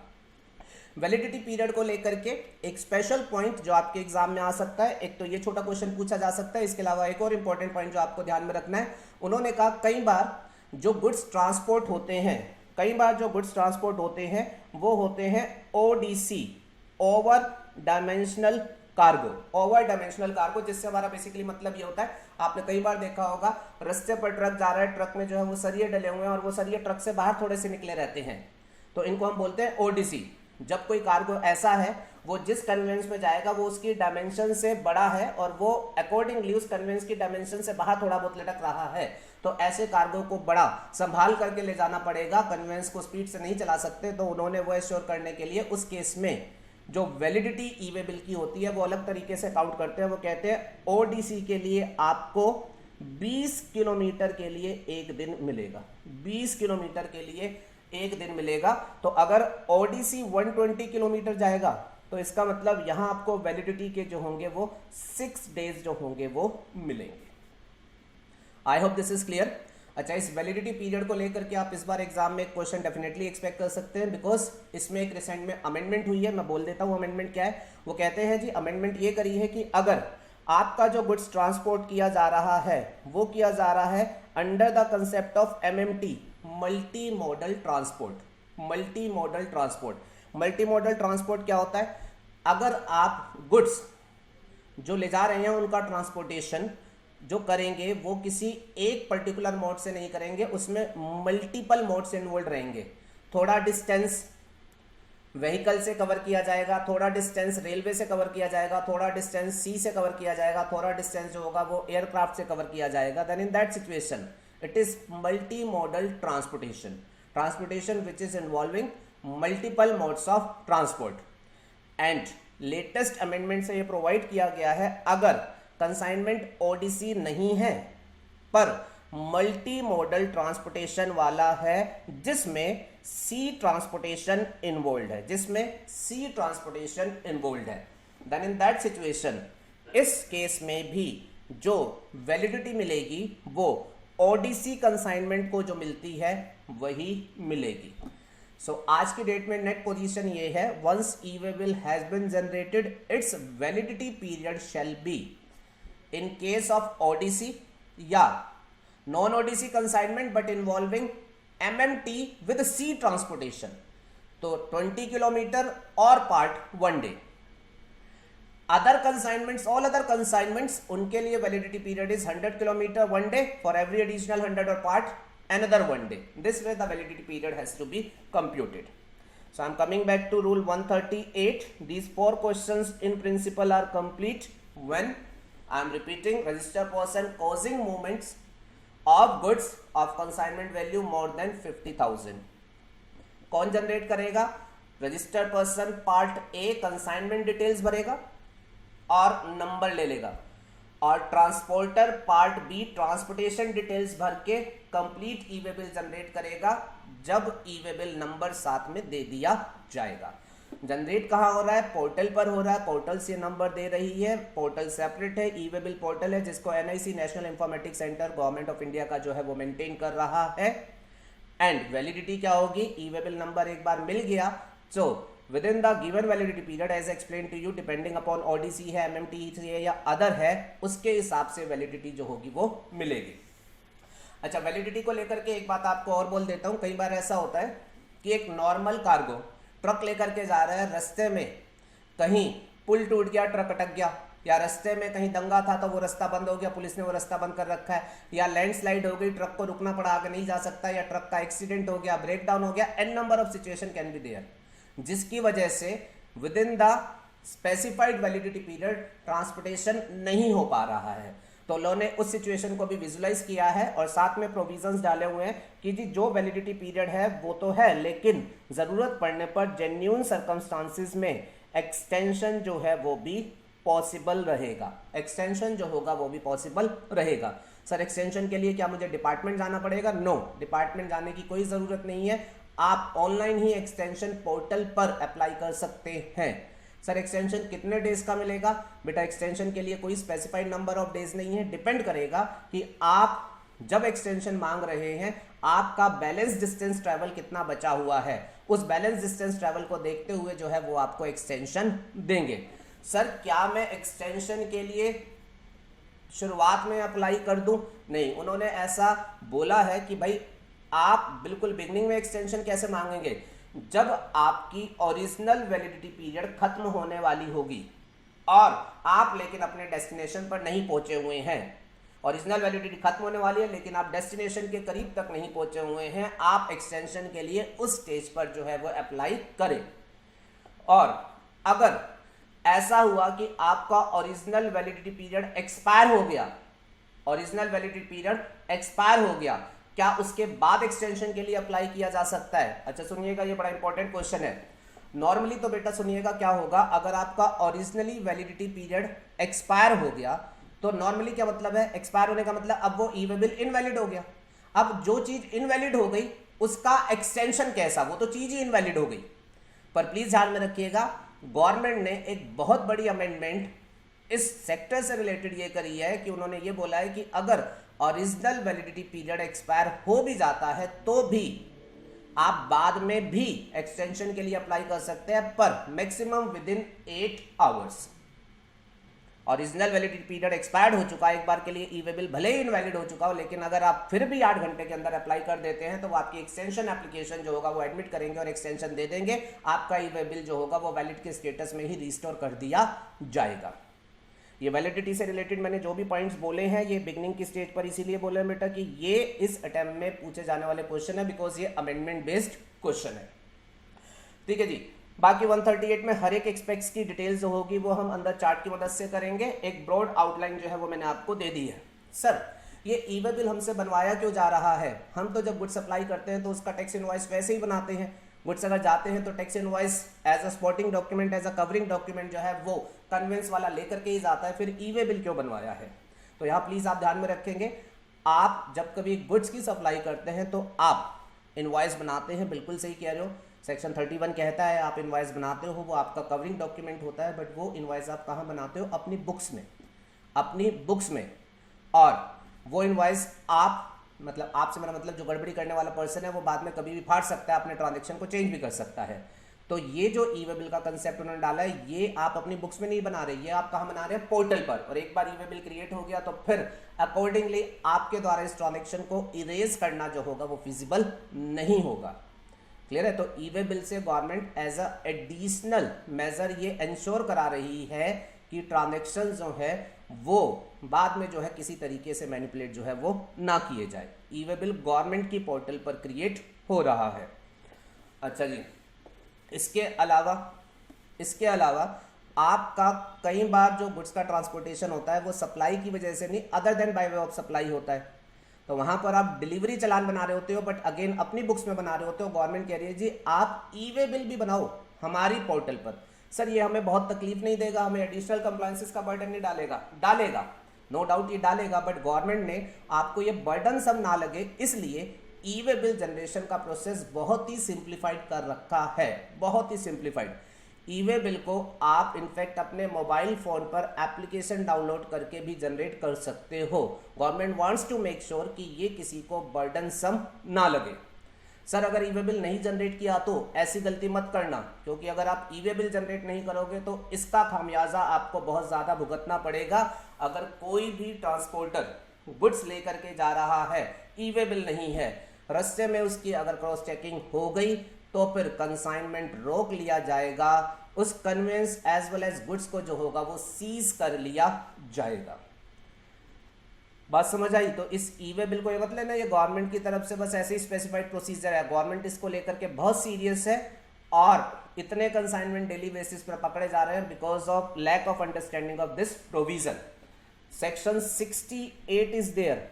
वैलिडिटी पीरियड को लेकर के एक स्पेशल पॉइंट जो आपके एग्जाम में आ सकता है, एक तो ये छोटा क्वेश्चन पूछा जा सकता है, इसके अलावा एक और इंपॉर्टेंट पॉइंट जो आपको ध्यान में रखना है, उन्होंने कहा कई बार जो गुड्स ट्रांसपोर्ट होते हैं, कई बार जो गुड्स ट्रांसपोर्ट होते हैं वो होते हैं ODC, over dimensional cargo. Over dimensional cargo जिससे हमारा बेसिकली मतलब ये होता है, आपने कई बार देखा होगा रास्ते पर ट्रक जा रहा है, ट्रक में जो है वो सरिये डले हुए हैं और वो सरिये ट्रक से बाहर थोड़े से निकले रहते हैं, तो इनको हम बोलते हैं ओडीसी। जब कोई कार्गो ऐसा है वो जिस कन्वेंस में जाएगा वो उसकी डायमेंशन से बड़ा है और वो अकॉर्डिंगली उस कन्वेंस की डायमेंशन से बाहर थोड़ा बहुत लटक रहा है, तो तो ऐसे कार्गो को बड़ा संभाल करके ले जाना पड़ेगा, कन्वेंस को स्पीड से नहीं चला सकते। तो उन्होंने वो एश्योर करने के लिए उस केस में जो वैलिडिटी ई वे बिल की होती है वो अलग तरीके से काउंट करते हैं। वो कहते हैं ओडीसी के लिए आपको 20 किलोमीटर के लिए एक दिन मिलेगा, 20 किलोमीटर के लिए एक दिन मिलेगा। तो अगर ओडीसी 120 किलोमीटर जाएगा तो इसका मतलब यहां आपको वैलिडिटी के जो होंगे वो 6 डेज जो होंगे वो मिलेंगे। आई होप दिस इज क्लियर। अच्छा, इस वैलिडिटी पीरियड को लेकर के आप इस बार एग्जाम में एक क्वेश्चन डेफिनेटली एक्सपेक्ट कर सकते हैं, बिकॉज इसमें एक रिसेंट में अमेंडमेंट हुई है। मैं बोल देता हूं अमेंडमेंट क्या है। वो कहते हैं जी, अमेंडमेंट ये करी है कि अगर आपका जो गुड्स ट्रांसपोर्ट किया जा रहा है वो किया जा रहा है under the concept of MMT, multi modal transport. Multi modal transport, multi modal transport क्या होता है? अगर आप गुड्स जो ले जा रहे हैं उनका ट्रांसपोर्टेशन जो करेंगे वो किसी एक पर्टिकुलर मोड से नहीं करेंगे, उसमें मल्टीपल मोड्स इन्वॉल्व रहेंगे। थोड़ा डिस्टेंस व्हीकल से कवर किया जाएगा, थोड़ा डिस्टेंस रेलवे से कवर किया जाएगा, थोड़ा डिस्टेंस सी से कवर किया जाएगा, थोड़ा डिस्टेंस जो होगा वो एयरक्राफ्ट से कवर किया जाएगा। Then in that situation it is multi model transportation, transportation which is involving multiple modes of transport. And latest amendment से ये प्रोवाइड किया गया है, अगर कंसाइनमेंट ओडीसी नहीं है पर मल्टी मॉडल ट्रांसपोर्टेशन वाला है जिसमें सी ट्रांसपोर्टेशन इन्वॉल्व है, जिसमें सी ट्रांसपोर्टेशन इन्वॉल्व है, देन इन दैट सिचुएशन इस केस में भी जो वैलिडिटी मिलेगी वो ओडीसी कंसाइनमेंट को जो मिलती है वही मिलेगी। सो आज की डेट में नेट पोजीशन ये है, once e way bill has been generated its validity period shall be in case of ODC या non-ODC consignment but involving MMT with sea transportation, तो 20 किलोमीटर और part 1 day. Other consignments, all other consignments, उनके लिए validity period is 100 kilometre 1 day for every additional 100 और part another 1 day. This way the validity period has to be computed. So I am coming back to rule 138. These 4 questions in principle are complete when I am repeating registered person causing movements of goods of consignment value more than 50,000. कौन generate करेगा? Registered person part A consignment details भरेगा और number ले लेगा, और transporter part B transportation details भर के complete e way bill generate करेगा जब ई वे बिल नंबर साथ में दे दिया जाएगा। जनरेट कहाँ हो रहा है? पोर्टल पर हो रहा है, पोर्टल से नंबर दे रही है, पोर्टल सेपरेट है, ई वे बिल पोर्टल है जिसको NIC National Informatics centre government of India का जो है वो मेंटेन कर रहा है। एंड वैलिडिटी क्या होगी? ई वे बिल नंबर एक बार मिल गया so within the given validity period as explain to you, depending upon ODC है, एमएमटी है या अदर है, उसके हिसाब से वैलिडिटी जो होगी वो मिलेगी। अच्छा, वैलिडिटी को लेकर के एक बात आपको और बोल देता हूं। कई बार ऐसा होता है कि एक नॉर्मल कार्गो ट्रक लेकर के जा रहा है, रास्ते में कहीं पुल टूट गया, ट्रक अटक गया, या रास्ते में कहीं दंगा था तो वो रास्ता बंद हो गया, पुलिस ने वो रास्ता बंद कर रखा है, या लैंडस्लाइड हो गई, ट्रक को रुकना पड़ा, आगे नहीं जा सकता, या ट्रक का एक्सीडेंट हो गया, ब्रेक डाउन हो गया, an number of situation can be there, जिसकी वजह से within the specified validity period transportation नहीं हो पा रहा है। तो लॉ ने उस सिचुएशन को भी विजुलाइज किया है और साथ में प्रोविजंस डाले हुए हैं कि जी जो वैलिडिटी पीरियड है वो तो है, लेकिन जरूरत पड़ने पर जेन्युइन सर्कमस्टांसिस में एक्सटेंशन जो है वो भी पॉसिबल रहेगा, एक्सटेंशन जो होगा वो भी पॉसिबल रहेगा। सर एक्सटेंशन के लिए क्या मुझे डिपार्टमेंट जाना पड़ेगा? नो, डिपार्टमेंट जाने की कोई जरूरत नहीं है, आप ऑनलाइन ही एक्सटेंशन पोर्टल पर अप्लाई कर सकते हैं। सर एक्सटेंशन कितने डेज का मिलेगा? बेटा एक्सटेंशन के लिए कोई स्पेसिफाइड नंबर ऑफ डेज नहीं है, डिपेंड करेगा कि आप जब एक्सटेंशन मांग रहे हैं आपका बैलेंस डिस्टेंस ट्रैवल कितना बचा हुआ है, उस बैलेंस डिस्टेंस ट्रैवल को देखते हुए जो है वो आपको एक्सटेंशन देंगे। सर क्या मैं एक्सटेंशन के लिए शुरुआत में अप्लाई कर दूं? नहीं, उन्होंने ऐसा बोला है कि भाई आप बिल्कुल बिगनिंग में एक्सटेंशन कैसे मांगेंगे? जब आपकी ओरिजिनल वैलिडिटी पीरियड खत्म होने वाली होगी और आप लेकिन अपने डेस्टिनेशन पर नहीं पहुंचे हुए हैं, ओरिजिनल वैलिडिटी खत्म होने वाली है लेकिन आप डेस्टिनेशन के करीब तक नहीं पहुंचे हुए हैं, आप एक्सटेंशन के लिए उस स्टेज पर जो है वो अप्लाई करें। और अगर ऐसा हुआ कि आपका ओरिजिनल वैलिडिटी पीरियड एक्सपायर हो गया ओरिजिनल वैलिडिटी पीरियड एक्सपायर हो गया, क्या उसके बाद एक्सटेंशन के लिए अप्लाई किया जा सकता है? अच्छा सुनिएगा, ये बड़ा इंपॉर्टेंट क्वेश्चन है। नॉर्मली तो बेटा सुनिएगा क्या होगा, अगर आपका ओरिजिनली वैलिडिटी पीरियड एक्सपायर हो गया तो नॉर्मली क्या मतलब है, एक्सपायर होने का मतलब अब वो ई वे बिल इनवैलिड हो गया। अब जो चीज इनवैलिड हो गई उसका एक्सटेंशन कैसा, वो तो चीज ही इनवैलिड हो गई। पर प्लीज ध्यान में रखिएगा, गवर्नमेंट ने एक बहुत बड़ी अमेंडमेंट इस सेक्टर से रिलेटेड ये करी है कि उन्होंने ये बोला है कि अगर ओरिजिनल वैलिडिटी पीरियड एक्सपायर हो भी जाता है तो भी आप बाद में भी एक्सटेंशन के लिए अप्लाई कर सकते हैं, पर maximum with in 8 hours. Original validity period expired हो चुका है एक बार के लिए, ई वे बिल भले ही इनवैलिड हो चुका हो, लेकिन अगर आप फिर भी 8 घंटे के अंदर अप्लाई कर देते हैं तो वो आपकी एक्सटेंशन एप्लीकेशन जो होगा वो एडमिट करेंगे और एक्सटेंशन दे देंगे, आपका ई वे बिल जो होगा वो वैलिड के स्टेटस में ही रिस्टोर कर दिया जाएगा। ये वैलिडिटी से रिलेटेड मैंने जो भी पॉइंट्स बोले हैं ये बिगनिंग की स्टेज पर इसीलिए बोले हैं बेटा कि ये इस अटेम्प्ट में पूछे जाने वाले क्वेश्चन है, बिकॉज ये अमेंडमेंट बेस्ड क्वेश्चन है। ठीक है जी, बाकी 138 में हर एक एक्सपेक्ट्स की डिटेल्स जो होगी वो हम अंदर चार्ट की मदद से करेंगे। एक ब्रॉड आउटलाइन जो है वो मैंने आपको दे दी है। सर ये ई वे बिल हमसे बनवाया क्यों जा रहा है? हम तो जब गुड्स अप्लाई करते हैं तो उसका टैक्स इनवॉइस वैसे ही बनाते हैं। गुड्स अगर जाते हैं तो tax invoice as a supporting document, as a covering document जो है वो कन्वेंस वाला लेकर के ही जाता है, फिर ई वे बिल क्यों बनवाया है? तो यहाँ प्लीज आप ध्यान में रखेंगे, आप जब कभी गुड्स की सप्लाई करते हैं तो आप इनवॉइस बनाते हैं, बिल्कुल सही कह रहे हो। सेक्शन 31 कहता है आप इनवॉइस बनाते हो, वो आपका कवरिंग डॉक्यूमेंट होता है, बट वो इनवॉइस आप कहाँ बनाते हो? अपनी बुक्स में, अपनी बुक्स में। और वो इनवॉइस आप, मतलब आपसे मेरा मतलब जो गड़बड़ी करने वाला पर्सन है वो बाद में कभी भी फाड़ सकता है, अपने ट्रांजेक्शन को चेंज भी कर सकता है। तो ये जो ई वे बिल का कंसेप्ट उन्होंने डाला है ये आप अपनी बुक्स में नहीं बना रहे, ये आप कहाँ बना रहे हैं? पोर्टल पर। और एक बार ई वे बिल क्रिएट हो गया तो फिर अकॉर्डिंगली आपके द्वारा इस ट्रांजेक्शन को इरेज करना जो होगा वो फिजिबल नहीं होगा। क्लियर है? तो ई वे बिल से government as a additional measure ये इंश्योर करा रही है कि ट्रांजेक्शन जो है वो बाद में जो है किसी तरीके से मैनिपुलेट जो है वो ना किए जाए। ई वे बिल गवर्नमेंट की पोर्टल पर क्रिएट हो रहा है। अच्छा जी, इसके अलावा आपका कई बार जो गुड्स का ट्रांसपोर्टेशन होता है वो सप्लाई की वजह से नहीं, other than by way of supply होता है। तो वहां पर आप डिलीवरी चालान बना रहे होते हो, बट अगेन अपनी बुक्स में बना रहे होते हो। गवर्नमेंट कह रही है जी आप ई वे बिल भी बनाओ हमारी पोर्टल पर। सर ये हमें बहुत तकलीफ नहीं देगा, हमें एडिशनल कंप्लायंसेस का बर्डन नहीं डालेगा? डालेगा, नो डाउट ये डालेगा, बट गवर्नमेंट ने आपको ये बर्डन सब ना लगे इसलिए ई वे बिल जनरेशन का प्रोसेस बहुत ही सिंप्लीफाइड कर रखा है, बहुत ही सिंप्लीफाइड। ई वे बिल को आप इनफैक्ट अपने मोबाइल फोन पर एप्लीकेशन डाउनलोड करके भी जनरेट कर सकते हो। Government wants to make sure कि ये किसी को बर्डनसम ना लगे। सर अगर ई वे बिल नहीं जनरेट किया तो ऐसी गलती मत करना, क्योंकि अगर आप ई वे बिल जनरेट नहीं करोगे तो इसका खामियाजा आपको बहुत ज़्यादा भुगतना पड़ेगा। अगर कोई भी ट्रांसपोर्टर गुड्स लेकर के जा रहा है, ई वे बिल नहीं है, रास्ते में उसकी अगर क्रॉस चेकिंग हो गई तो फिर कंसाइनमेंट रोक लिया जाएगा, उस conveyance as well as goods को जो होगा वो सीज कर लिया जाएगा। बात समझ आई? तो इस ई वे बिल को ये मतलब ना ये गवर्नमेंट की तरफ से बस ऐसे ही स्पेसिफाइड प्रोसीजर है, गवर्नमेंट इसको लेकर के बहुत सीरियस है और इतने कंसाइनमेंट डेली बेसिस पर पकड़े जा रहे हैं because of lack of understanding of this provision. Section 68 is there,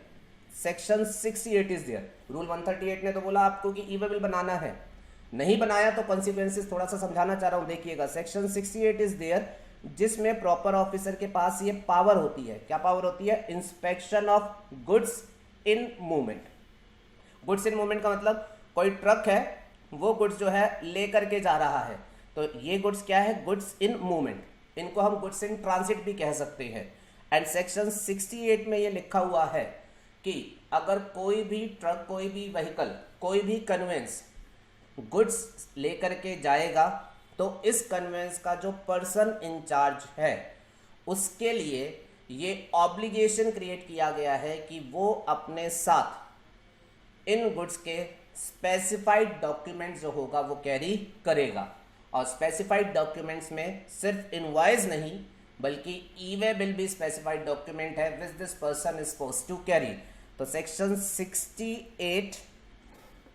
section 68 is there. Rule 138 ने तो बोला आपको कि ई वे बिल बनाना है, नहीं बनाया तो कॉन्सिक्वेंसेस थोड़ा सा समझाना चाह रहा हूं, देखिएगा। सेक्शन 68 इज देयर जिसमें प्रॉपर ऑफिसर के पास ये पावर होती है। क्या पावर होती है? Inspection of goods in movement. Goods in movement का मतलब कोई ट्रक है वो गुड्स जो है लेकर के जा रहा है, तो ये गुड्स क्या है? Goods in movement. इनको हम गुड्स इन ट्रांजिट भी कह सकते हैं। एंड सेक्शन 68 में ये लिखा हुआ है कि अगर कोई भी ट्रक, कोई भी व्हीकल, कोई भी कन्वेंस गुड्स लेकर के जाएगा तो इस कन्वेंस का जो पर्सन इंचार्ज है उसके लिए ये ऑब्लिगेशन क्रिएट किया गया है कि वो अपने साथ इन गुड्स के स्पेसिफाइड डॉक्यूमेंट्स जो होगा वो कैरी करेगा। और स्पेसिफाइड डॉक्यूमेंट्स में सिर्फ इनवॉइस नहीं बल्कि ई वे बिल भी स्पेसिफाइड डॉक्यूमेंट है which this person is supposed to carry. तो सेक्शन 68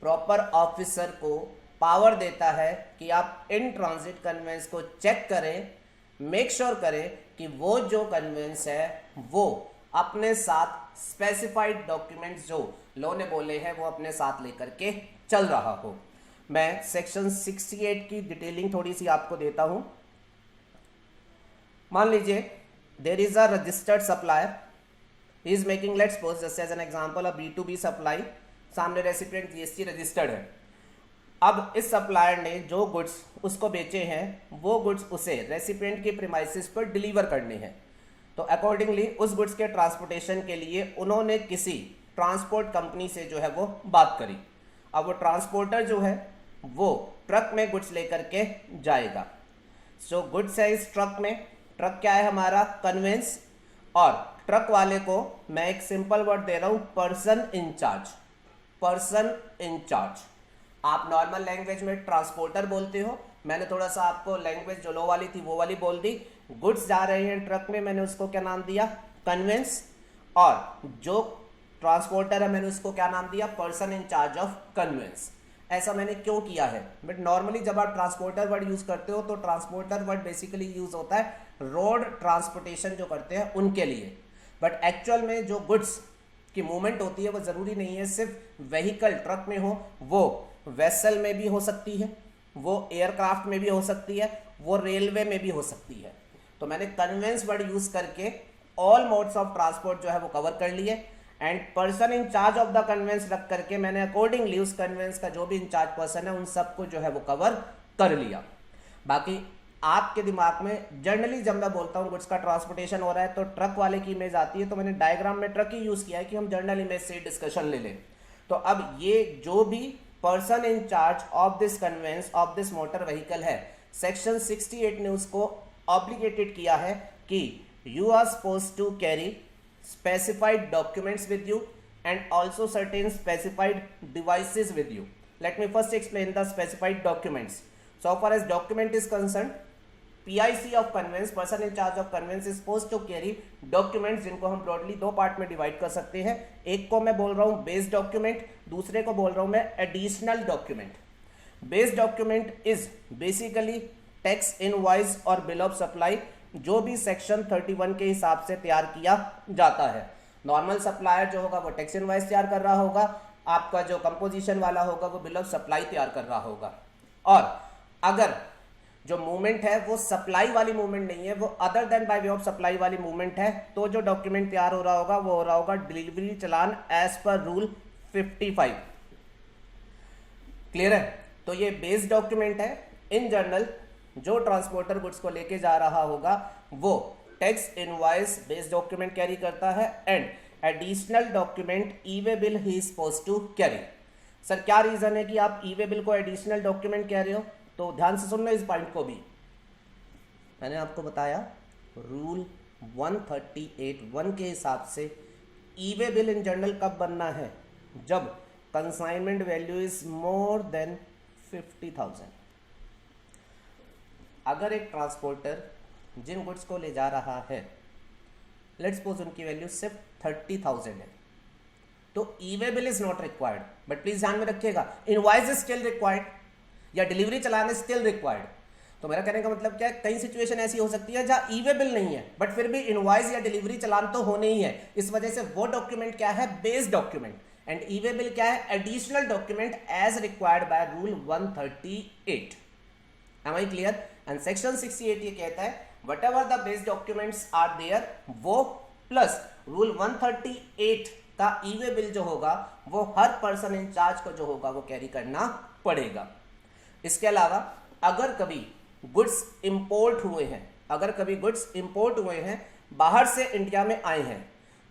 प्रॉपर ऑफिसर को पावर देता है कि आप इन ट्रांजिट कन्वेंस को चेक करें, मेक श्योर करें कि वो जो कन्वेंस है वो अपने साथ स्पेसिफाइड डॉक्यूमेंट्स जो लॉ ने बोले हैं वो अपने साथ लेकर के चल रहा हो। मैं सेक्शन 68 की डिटेलिंग थोड़ी सी आपको देता हूं। मान लीजिए there is a registered supplier is making, let's suppose just as an example, a B2B सप्लाई, सामने रेसिपिएंट GST रजिस्टर्ड है। अब इस सप्लायर ने जो गुड्स उसको बेचे हैं वो गुड्स उसे रेसिपिएंट के प्रीमाइसेस पर डिलीवर करने हैं। तो अकॉर्डिंगली उस गुड्स के ट्रांसपोर्टेशन के लिए उन्होंने किसी ट्रांसपोर्ट कंपनी से जो है वो बात करी। अब वो ट्रांसपोर्टर जो है वो ट्रक में गुड्स लेकर के जाएगा। सो गुड्स है इस ट्रक में, ट्रक क्या है हमारा, कन्वेंस, और ट्रक वाले को मैं एक सिंपल वर्ड दे रहा हूं, पर्सन इंचार्ज। पर्सन इंचार्ज आप नॉर्मल लैंग्वेज में ट्रांसपोर्टर बोलते हो, मैंने थोड़ा सा आपको लैंग्वेज जो लो वाली थी वो वाली बोल दी। गुड्स जा रहे हैं ट्रक में, मैंने उसको क्या नाम दिया, कन्वेंस, और जो ट्रांसपोर्टर है मैंने उसको क्या नाम दिया, person in charge of conveyance. ऐसा मैंने क्यों किया है, बट नॉर्मली जब आप ट्रांसपोर्टर वर्ड यूज करते हो तो ट्रांसपोर्टर वर्ड बेसिकली यूज होता है रोड ट्रांसपोर्टेशन जो करते हैं उनके लिए, बट एक्चुअल में जो गुड्स की मूवमेंट होती है वो जरूरी नहीं है सिर्फ व्हीकल ट्रक में हो, वो वेसल में भी हो सकती है, वो एयरक्राफ्ट में भी हो सकती है, वो रेलवे में भी हो सकती है। तो मैंने कन्वेंस वर्ड यूज करके ऑल मोड्स ऑफ ट्रांसपोर्ट जो है वो कवर कर लिए, and person in charge of the conveyance रख करके मैंने अकॉर्डिंगली उस कन्वेंस का जो भी इंचार्ज पर्सन है उन सबको जो है वो कवर कर लिया। बाकी आपके दिमाग में जनरली जब मैं बोलता हूँ गुड्स का ट्रांसपोर्टेशन हो रहा है तो ट्रक वाले की इमेज आती है, तो मैंने डायग्राम में ट्रक ही यूज किया है कि हम जनरल इमेज से डिस्कशन ले लें। तो अब ये जो भी person in charge of this conveyance of this motor vehicle है, सेक्शन 68 ने उसको ऑब्लिगेटेड किया है कि you are suppose to carry specified documents with you and also certain specified devices with you. Let me first explain the specified documents. So far as document is concerned, PIC of conveyance, person in charge of conveyance is supposed to carry documents जिनको हम broadly दो part में divide कर सकते हैं। एक को मैं बोल रहा हूँ बेस डॉक्यूमेंट, दूसरे को बोल रहा हूँ मैं additional document. Base document is basically tax invoice और बिल ऑफ सप्लाई जो भी सेक्शन 31 के हिसाब से तैयार किया जाता है। नॉर्मल सप्लायर जो होगा वो टैक्स इनवॉइस तैयार कर रहा होगा, आपका जो कंपोजिशन वाला होगा वो बिल ऑफ सप्लाई तैयार कर रहा होगा। और अगर जो मूवमेंट है वो सप्लाई वाली मूवमेंट नहीं है, वो other than by way of supply वाली मूवमेंट है, तो जो डॉक्यूमेंट तैयार हो रहा होगा वो हो रहा होगा delivery challan as per rule 55। Clear है? तो ये बेस डॉक्यूमेंट है। इन जनरल जो ट्रांसपोर्टर गुड्स को लेके जा रहा होगा वो tax invoice base document carry करता है and additional document e way bill ही is supposed to carry. Sir क्या रीजन है कि आप ई वे बिल को एडिशनल डॉक्यूमेंट कह रहे हो? तो ध्यान से सुनना इस पॉइंट को भी। मैंने आपको बताया रूल 138(1) के हिसाब से ई वे बिल इन जनरल कब बनना है, जब consignment value is more than 50,000। अगर एक ट्रांसपोर्टर जिन गुड्स को ले जा रहा है, लेट्स सपोज उनकी वैल्यू सिर्फ 30,000 है, तो e way bill is not required. But please ध्यान में रखिएगा इनवॉइस इज स्टिल रिक्वायर्ड या डिलीवरी चलाना स्टिल रिक्वायर्ड। तो मेरा कहने का मतलब क्या है, कई सिचुएशन ऐसी हो सकती है जहां ई वे बिल नहीं है बट फिर भी इनवॉइस या डिलीवरी चलान तो होने ही है। इस वजह से वो डॉक्यूमेंट क्या है, base document, and e way bill क्या है, additional document as required by rule 138। Am I clear? And section 68 ये कहता है whatever the base documents are there वो प्लस रूल 138 का ई वे बिल जो होगा वो हर पर्सन इन चार्ज को जो होगा वो कैरी करना पड़ेगा। इसके अलावा अगर कभी गुड्स इंपोर्ट हुए हैं, अगर कभी गुड्स इंपोर्ट हुए हैं बाहर से इंडिया में आए हैं,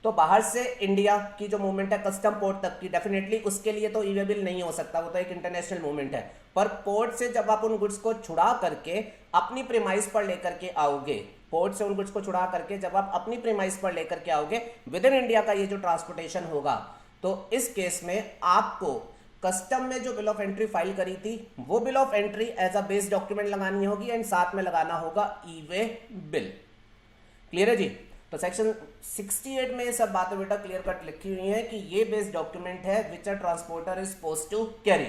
तो बाहर से इंडिया की जो मूवमेंट है कस्टम पोर्ट तक की, डेफिनेटली उसके लिए तो ई वे बिल नहीं हो सकता, वो तो एक इंटरनेशनल मूवमेंट है। पर पोर्ट से जब आप उन गुड्स को छुड़ा करके अपनी प्रीमाइस पर लेकर के आओगे, पोर्ट से उन गुड्स को छुड़ा करके जब आप अपनी प्रीमाइस पर लेकर के आओगे, विद इन इंडिया का ये जो ट्रांसपोर्टेशन होगा, तो इस केस में आपको कस्टम में जो बिल ऑफ एंट्री फाइल करी थी वो bill of entry as a base document लगानी होगी एंड साथ में लगाना होगा ई वे बिल। क्लियर है जी? तो सेक्शन 68 में ये सब बातें बेटा क्लियर कट लिखी हुई है कि ये बेस डॉक्यूमेंट है which a transporter is supposed to carry.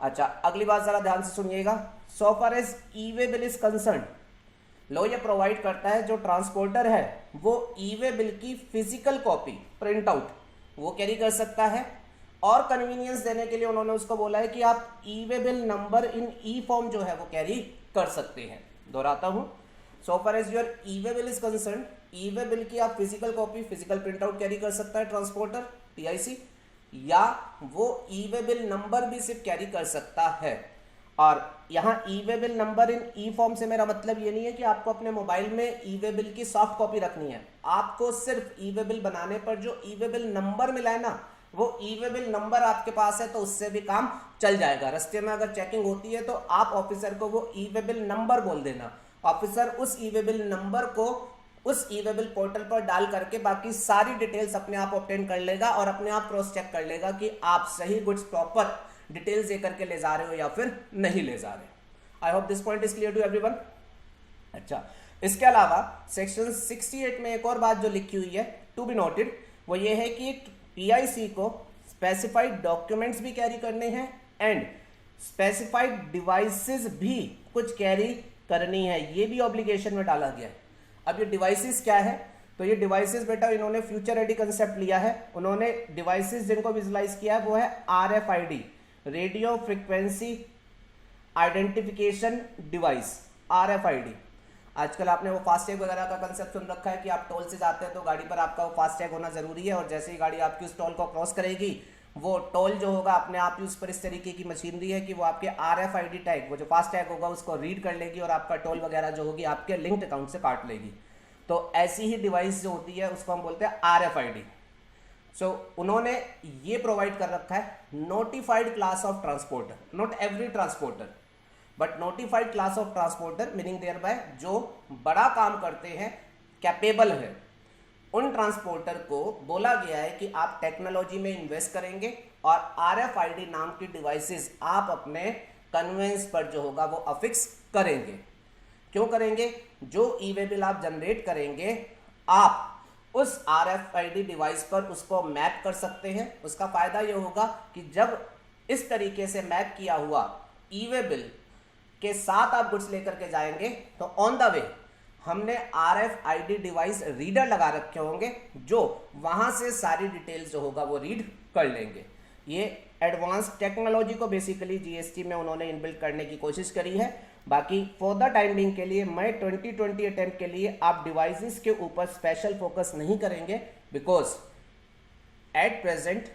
अच्छा, अगली बात जरा ध्यान से सुनिएगा। So far as e way bill is concerned, लो ये प्रोवाइड करता है जो ट्रांसपोर्टर है वो ई वे बिल की फिजिकल कॉपी प्रिंट आउट वो कैरी कर सकता है, और कन्वीनियंस देने के लिए उन्होंने उसको बोला है कि आप e way bill number in e form जो है वो कैरी कर सकते हैं। दोहराता हूं, so far as your e way bill is concerned, e way bill की आप physical copy physical print out carry कर सकता है ट्रांसपोर्टर पीआईसी, या वो ई वे बिल नंबर भी सिर्फ कैरी कर सकता है। और यहाँ e way bill number in e form से मेरा मतलब ये नहीं है कि आपको अपने मोबाइल में ई वे बिल की सॉफ्ट कॉपी रखनी है, आपको सिर्फ ई वे बिल बनाने पर जो ई वे बिल नंबर मिला है ना, वो ई वे बिल नंबर आपके पास है तो उससे भी काम चल जाएगा। रास्ते में अगर चेकिंग होती है तो आप ऑफिसर को वो ई वे बिल नंबर बोल देना, ऑफिसर उस ई वे बिल नंबर को उस ई वे बिल पोर्टल पर डाल करके बाकी सारी डिटेल्स अपने आप ऑब्टेन कर लेगा और अपने आप क्रॉस चेक कर लेगा कि आप सही गुड्स प्रॉपर डिटेल्स दे करके ले जा रहे हो या फिर नहीं ले जा रहे। I hope this point is clear to everyone. अच्छा, इसके अलावा सेक्शन 68 में एक और बात जो लिखी हुई है टू बी नोटेड, वो ये है कि पीआईसी को स्पेसिफाइड डॉक्यूमेंट्स भी कैरी करने हैं एंड स्पेसिफाइड डिवाइसेस भी कुछ कैरी करनी है, ये भी ऑब्लिगेशन में डाला गया है। अब ये डिवाइसेस क्या है, तो ये डिवाइसेस बेटा इन्होंने फ्यूचर रेडी कंसेप्ट लिया है। उन्होंने डिवाइसेस जिनको विजुलाइज किया है वो है RFID, radio frequency identification device, RFID. आजकल आपने वो फास्टैग वगैरह का कंसेप्ट सुन रखा है कि आप टोल से जाते हैं तो गाड़ी पर आपका वो फास्टैग होना जरूरी है, और जैसे ही गाड़ी आपकी उस टोल को क्रॉस करेगी वो टोल जो होगा अपने आप ही उस पर इस तरीके की मशीनरी है कि वो आपके आरएफआईडी टैग, वो जो फास्टैग होगा उसको रीड कर लेगी और आपका टोल वगैरह जो होगी आपके लिंक्ड अकाउंट से काट लेगी। तो ऐसी ही डिवाइस जो होती है उसको हम बोलते हैं आरएफआईडी। सो उन्होंने ये प्रोवाइड कर रखा है notified class of transporter, not every transporter but notified class of transporter, meaning thereby जो बड़ा काम करते हैं, कैपेबल है, उन ट्रांसपोर्टर को बोला गया है कि आप टेक्नोलॉजी में इन्वेस्ट करेंगे और आरएफआईडी नाम की डिवाइसेस आप अपने कन्वेंस पर जो होगा वो अफिक्स करेंगे। क्यों करेंगे? जो ई वे बिल आप जनरेट करेंगे आप उस आरएफआईडी डिवाइस पर उसको मैप कर सकते हैं। उसका फायदा यह होगा कि जब इस तरीके से मैप किया हुआ ई वे बिल के साथ आप गुड्स लेकर के जाएंगे तो ऑन द वे हमने आरएफआईडी डिवाइस रीडर लगा रखे होंगे जो वहां से सारी डिटेल्स जो होगा वो रीड कर लेंगे। ये एडवांस टेक्नोलॉजी को बेसिकली जीएसटी में उन्होंने इनबिल्ट करने की कोशिश करी है। बाकी फॉर द टाइम बिंग के लिए मैं 2020 अटेम्प्ट के लिए आप डिवाइसेस के ऊपर स्पेशल फोकस नहीं करेंगे, बिकॉज एट प्रेजेंट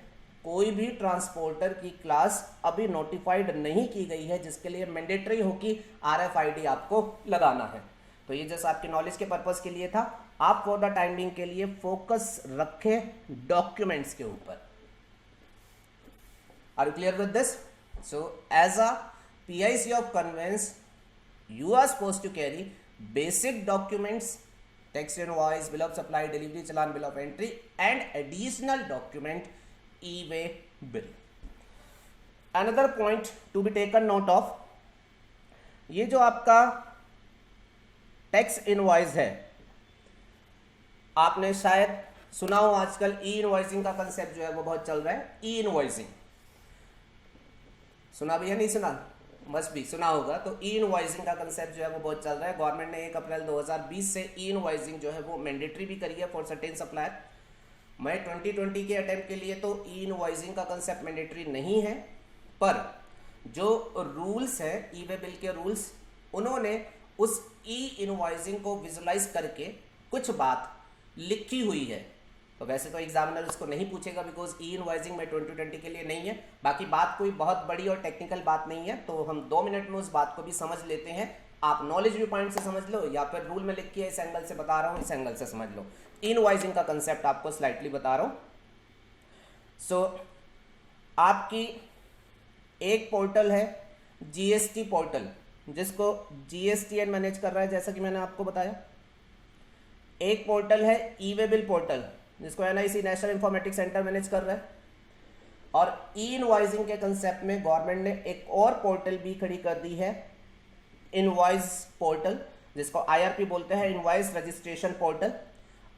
कोई भी ट्रांसपोर्टर की क्लास अभी नोटिफाइड नहीं की गई है जिसके लिए मैंडेटरी हो कि आरएफआईडी आपको लगाना है। तो ये जैसे आपके नॉलेज के पर्पस के लिए था। आप फॉर द टाइम बिंग के लिए फोकस रखें डॉक्यूमेंट्स के ऊपर। Are you clear with this? So as a PIC of conveyance you are supposed to carry basic documents, tax invoice, bill of supply, delivery challan, bill of entry and additional document e-way bill. Another point to be taken note of, ये जो आपका tax invoice है आपने शायद सुना हो, आजकल ई invoicing का कंसेप्ट जो है वो बहुत चल रहा है। ई इनवॉइसिंग सुना भी या नहीं सुना? मस्ट भी सुना होगा। तो ई इनवॉइसिंग का कंसेप्ट जो है वो बहुत चल रहा है। गवर्नमेंट ने 1 अप्रैल 2020 से ई इनवॉइसिंग जो है वो मैंडेटरी भी करी है फॉर सर्टेन सप्लायर। मैं 2020 के अटेम्प्ट के लिए तो ई इनवॉइसिंग का कंसेप्ट मैंडेटरी नहीं है, पर जो रूल्स है ई वे बिल के रूल्स, उन्होंने उस ई इनवॉइसिंग को विजुलाइज करके कुछ बात लिखी हुई है। तो वैसे तो एग्जामिनर उसको नहीं पूछेगा बिकॉज ई इनवॉइसिंग में 2020 के लिए नहीं है। बाकी बात कोई बहुत बड़ी और टेक्निकल बात नहीं है, तो हम 2 मिनट में उस बात को भी समझ लेते हैं। आप नॉलेज व्यू पॉइंट से समझ लो या फिर रूल में लिख के इस एंगल से बता रहा हूँ, इस एंगल से समझ लो। ई इनवॉइसिंग का कंसेप्ट आपको स्लाइटली बता रहा हूँ। सो आपकी एक पोर्टल है जीएसटी पोर्टल, जिसको जीएसटीएन मैनेज कर रहा है, जैसा कि मैंने आपको बताया। एक पोर्टल है ई वे बिल पोर्टल, जिसको NIC National Informatics centre manage कर रहा है। और ई इनवॉइसिंग के कंसेप्ट में गवर्नमेंट ने एक और पोर्टल भी खड़ी कर दी है, इनवॉइस पोर्टल, जिसको आईआरपी बोलते हैं, इनवॉइस रजिस्ट्रेशन पोर्टल।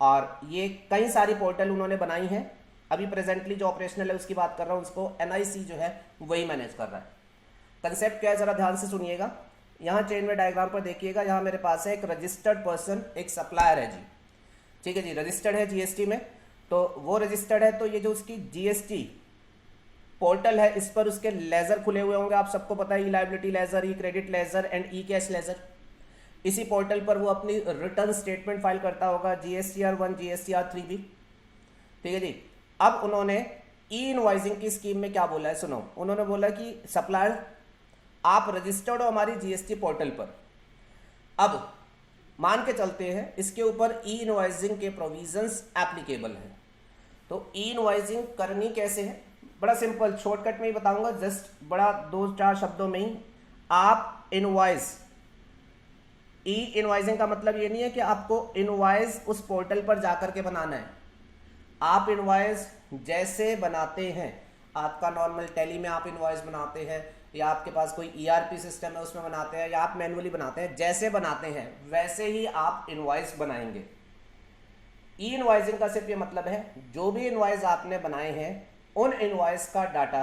और ये कई सारी पोर्टल उन्होंने बनाई हैं। अभी प्रेजेंटली जो ऑपरेशनल है उसकी बात कर रहा हूँ, उसको एनआईसी जो है वही मैनेज कर रहा है। कंसेप्ट क्या है जरा ध्यान से सुनिएगा। यहाँ चेन में डायग्राम पर देखिएगा, यहाँ मेरे पास है एक रजिस्टर्ड पर्सन, एक सप्लायर है जी, ठीक है जी, रजिस्टर्ड है जीएसटी में, तो वो रजिस्टर्ड है, तो ये जो उसकी जीएसटी पोर्टल है इस पर उसके लेजर खुले हुए होंगे, आप सबको पता है, e liability ledger, e credit ledger and e cash ledger. इसी पोर्टल पर वो अपनी रिटर्न स्टेटमेंट फाइल करता होगा, GSTR1 GSTR3 भी, ठीक है जी। अब उन्होंने ई इनवॉइसिंग की स्कीम में क्या बोला है सुनो, उन्होंने बोला कि सप्लायर आप रजिस्टर्ड हो हमारी जीएसटी पोर्टल पर, अब मान के चलते हैं इसके ऊपर ई इनवॉइसिंग के प्रोविजंस एप्लीकेबल हैं। तो ई इनवॉइसिंग करनी कैसे है, बड़ा सिंपल, शॉर्टकट में ही बताऊंगा, जस्ट बड़ा 2-4 शब्दों में ही। आप इनवॉइस, ई इनवॉइसिंग का मतलब ये नहीं है कि आपको इनवॉइस उस पोर्टल पर जाकर के बनाना है, आप इनवॉइस जैसे बनाते हैं, आपका नॉर्मल टैली में आप इनवॉइस बनाते हैं, या आपके पास कोई ERP सिस्टम है उसमें बनाते हैं, या आप मैनुअली बनाते हैं, जैसे बनाते हैं वैसे ही आप इनवॉइस बनाएंगे। ई इनवॉइसिंग का सिर्फ ये मतलब है जो भी इनवॉइस आपने बनाए हैं उन इनवॉइस का डाटा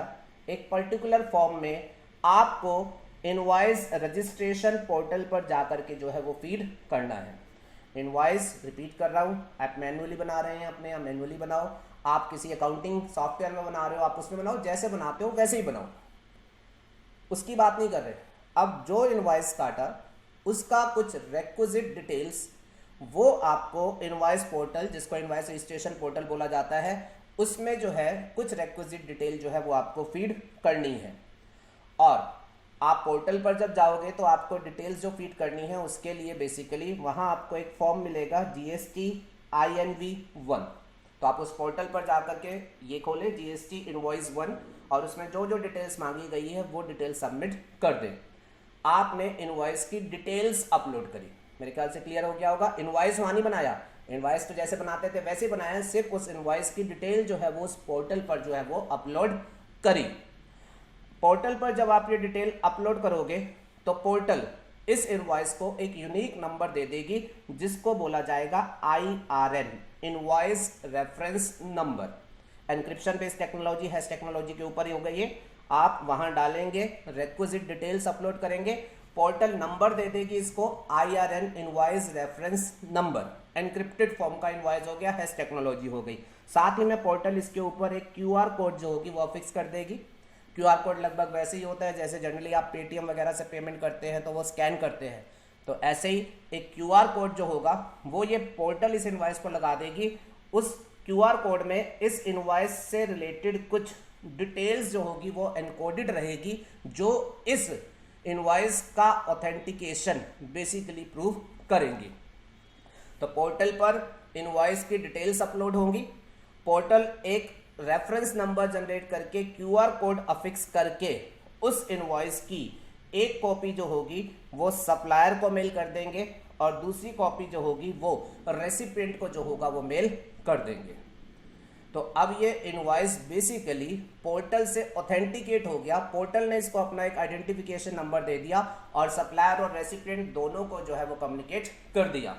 एक पर्टिकुलर फॉर्म में आपको इनवॉइस रजिस्ट्रेशन पोर्टल पर जाकर के जो है वो फीड करना है। इनवॉइस रिपीट कर रहा हूँ, आप मैनुअली बना रहे हैं अपने, या मैनुअली बनाओ, आप किसी अकाउंटिंग सॉफ्टवेयर में बना रहे हो आप उसमें बनाओ, जैसे बनाते हो वैसे ही बनाओ, उसकी बात नहीं कर रहे। अब जो इनवॉइस काटा उसका कुछ रेक्विजिट डिटेल्स वो आपको इनवॉइस पोर्टल, जिसको इनवॉइस रजिस्ट्रेशन पोर्टल बोला जाता है, उसमें जो है कुछ रेक्विजिट डिटेल जो है वो आपको फीड करनी है। और आप पोर्टल पर जब जाओगे तो आपको डिटेल्स जो फीड करनी है उसके लिए बेसिकली वहाँ आपको एक फॉर्म मिलेगा GST INV1, तो आप उस पोर्टल पर जा करके ये खोलें GST इनवॉइस 1 और उसमें जो जो डिटेल्स मांगी गई है वो डिटेल्स सबमिट कर दें। आपने इनवॉइस की डिटेल्स अपलोड करी, मेरे ख्याल से क्लियर हो गया होगा। इनवॉइस वहाँ नहीं बनाया, इनवॉइस तो जैसे बनाते थे वैसे ही बनाया, सिर्फ उस इनवॉइस की डिटेल जो है वो उस पोर्टल पर जो है वो अपलोड करी। पोर्टल पर जब आप ये डिटेल अपलोड करोगे तो पोर्टल इस इनवॉइस को एक यूनिक नंबर दे देगी जिसको बोला जाएगा IRN, invoice reference number. Encryption based technology, hash technology के ऊपर ही होगा ये। आप वहां डालेंगे, रेक्विजिट डिटेल्स अपलोड करेंगे, पोर्टल नंबर दे देगी इसको IRN, invoice reference number, encrypted form का इनवॉइस हो गया, हैश टेक्नोलॉजी हो गई। साथ ही में पोर्टल इसके ऊपर एक QR कोड जो होगी वो फिक्स कर देगी। QR कोड लगभग वैसे ही होता है जैसे जनरली आप पेटीएम वगैरह से पेमेंट करते हैं तो वो स्कैन करते हैं, तो ऐसे ही एक QR कोड जो होगा वो ये पोर्टल इस इनवॉइस को लगा देगी। उस QR कोड में इस इनवॉइस से रिलेटेड कुछ डिटेल्स जो होगी वो एनकोडेड रहेगी, जो इस इनवॉइस का ऑथेंटिकेशन बेसिकली प्रूव करेंगी। तो पोर्टल पर इनवॉइस की डिटेल्स अपलोड होंगी, पोर्टल एक रेफरेंस नंबर जनरेट करके QR कोड अफिक्स करके उस इनवॉइस की एक कॉपी जो होगी वो सप्लायर को मेल कर देंगे और दूसरी कॉपी जो होगी वो रेसिपिएंट को जो होगा वो मेल कर देंगे। तो अब ये इनवॉइस बेसिकली पोर्टल से ऑथेंटिकेट हो गया, पोर्टल ने इसको अपना एक आइडेंटिफिकेशन नंबर दे दिया और सप्लायर और रेसिपिएंट दोनों को जो है वो कम्युनिकेट कर दिया।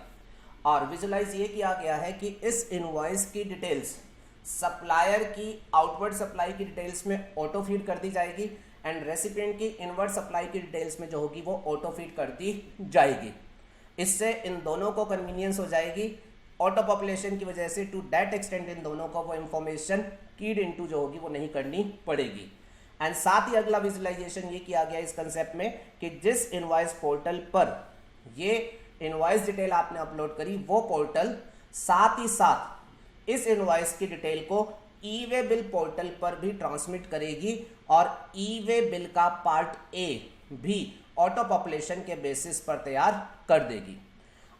और विजुलाइज ये किया गया है कि इस इनवॉइस की डिटेल्स सप्लायर की आउटवर्ड सप्लाई की डिटेल्स में ऑटो फीड कर दी जाएगी एंड रेसिपिएंट की इनवर्ड सप्लाई की डिटेल्स में जो होगी वो ऑटो फीड कर दी जाएगी। इससे इन दोनों को कन्वीनियंस हो जाएगी ऑटो पॉपुलेशन की वजह से, टू दैट एक्सटेंट इन दोनों को वो इंफॉर्मेशन कीड इनटू जो होगी वो नहीं करनी पड़ेगी। एंड साथ ही अगला विजुलाइजेशन ये किया गया इस कंसेप्ट में कि जिस इनवॉइस पोर्टल पर ये इनवॉइस डिटेल आपने अपलोड करी वो पोर्टल साथ ही साथ इस इनवॉइस की डिटेल को ई-वे बिल पोर्टल पर भी ट्रांसमिट करेगी और ई-वे बिल का पार्ट ए भी ऑटो पॉपुलेशन के बेसिस पर तैयार कर देगी।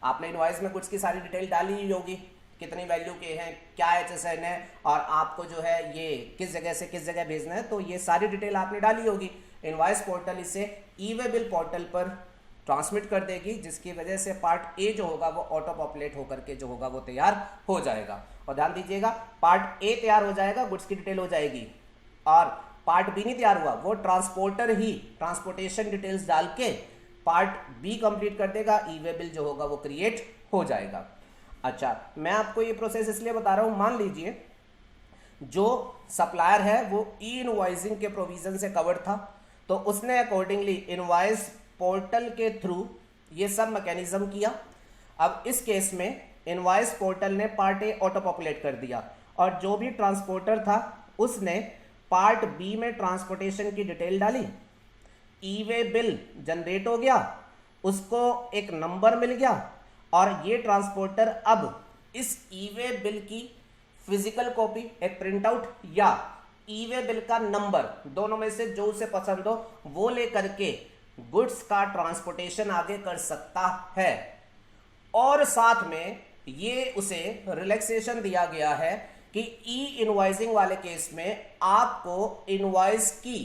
आपने इनवॉइस में कुछ की सारी डिटेल डाली ही होगी, कितनी वैल्यू के हैं, क्या HSN है और आपको जो है ये किस जगह से किस जगह भेजना है, तो ये सारी डिटेल आपने डाली होगी। इनवॉइस पोर्टल इसे ई-वे बिल पोर्टल पर ट्रांसमिट कर देगी जिसकी वजह से पार्ट ए जो होगा वो ऑटो पॉपुलेट होकर के जो होगा वो तैयार हो जाएगा। और ध्यान दीजिएगा, पार्ट ए तैयार हो जाएगा, गुड्स की डिटेल हो जाएगी, और पार्ट बी नहीं तैयार हुआ, वो ट्रांसपोर्टर ही ट्रांसपोर्टेशन डिटेल्स डाल के पार्ट बी कंप्लीट कर देगा, ई-वे बिल जो होगा वो क्रिएट हो जाएगा। अच्छा, मैं आपको ये प्रोसेस इसलिए बता रहा हूँ, मान लीजिए जो सप्लायर है वो ई इनवॉइसिंग के प्रोविजन से कवर्ड था, तो उसने अकॉर्डिंगली इनवॉइस पोर्टल के थ्रू ये सब मैकेनिज्म किया। अब इस केस में इनवॉइस पोर्टल ने पार्ट ए ऑटो पॉपुलेट कर दिया और जो भी ट्रांसपोर्टर था उसने पार्ट बी में ट्रांसपोर्टेशन की डिटेल डाली, ई वे बिल जनरेट हो गया, उसको एक नंबर मिल गया और ये ट्रांसपोर्टर अब इस ई वे बिल की फिजिकल कॉपी, एक प्रिंट आउट या ई वे बिल का नंबर, दोनों में से जो उसे पसंद हो वो लेकर के गुड्स का ट्रांसपोर्टेशन आगे कर सकता है। और साथ में ये उसे रिलैक्सेशन दिया गया है कि ई इनवॉइसिंग वाले केस में आपको इनवॉइस की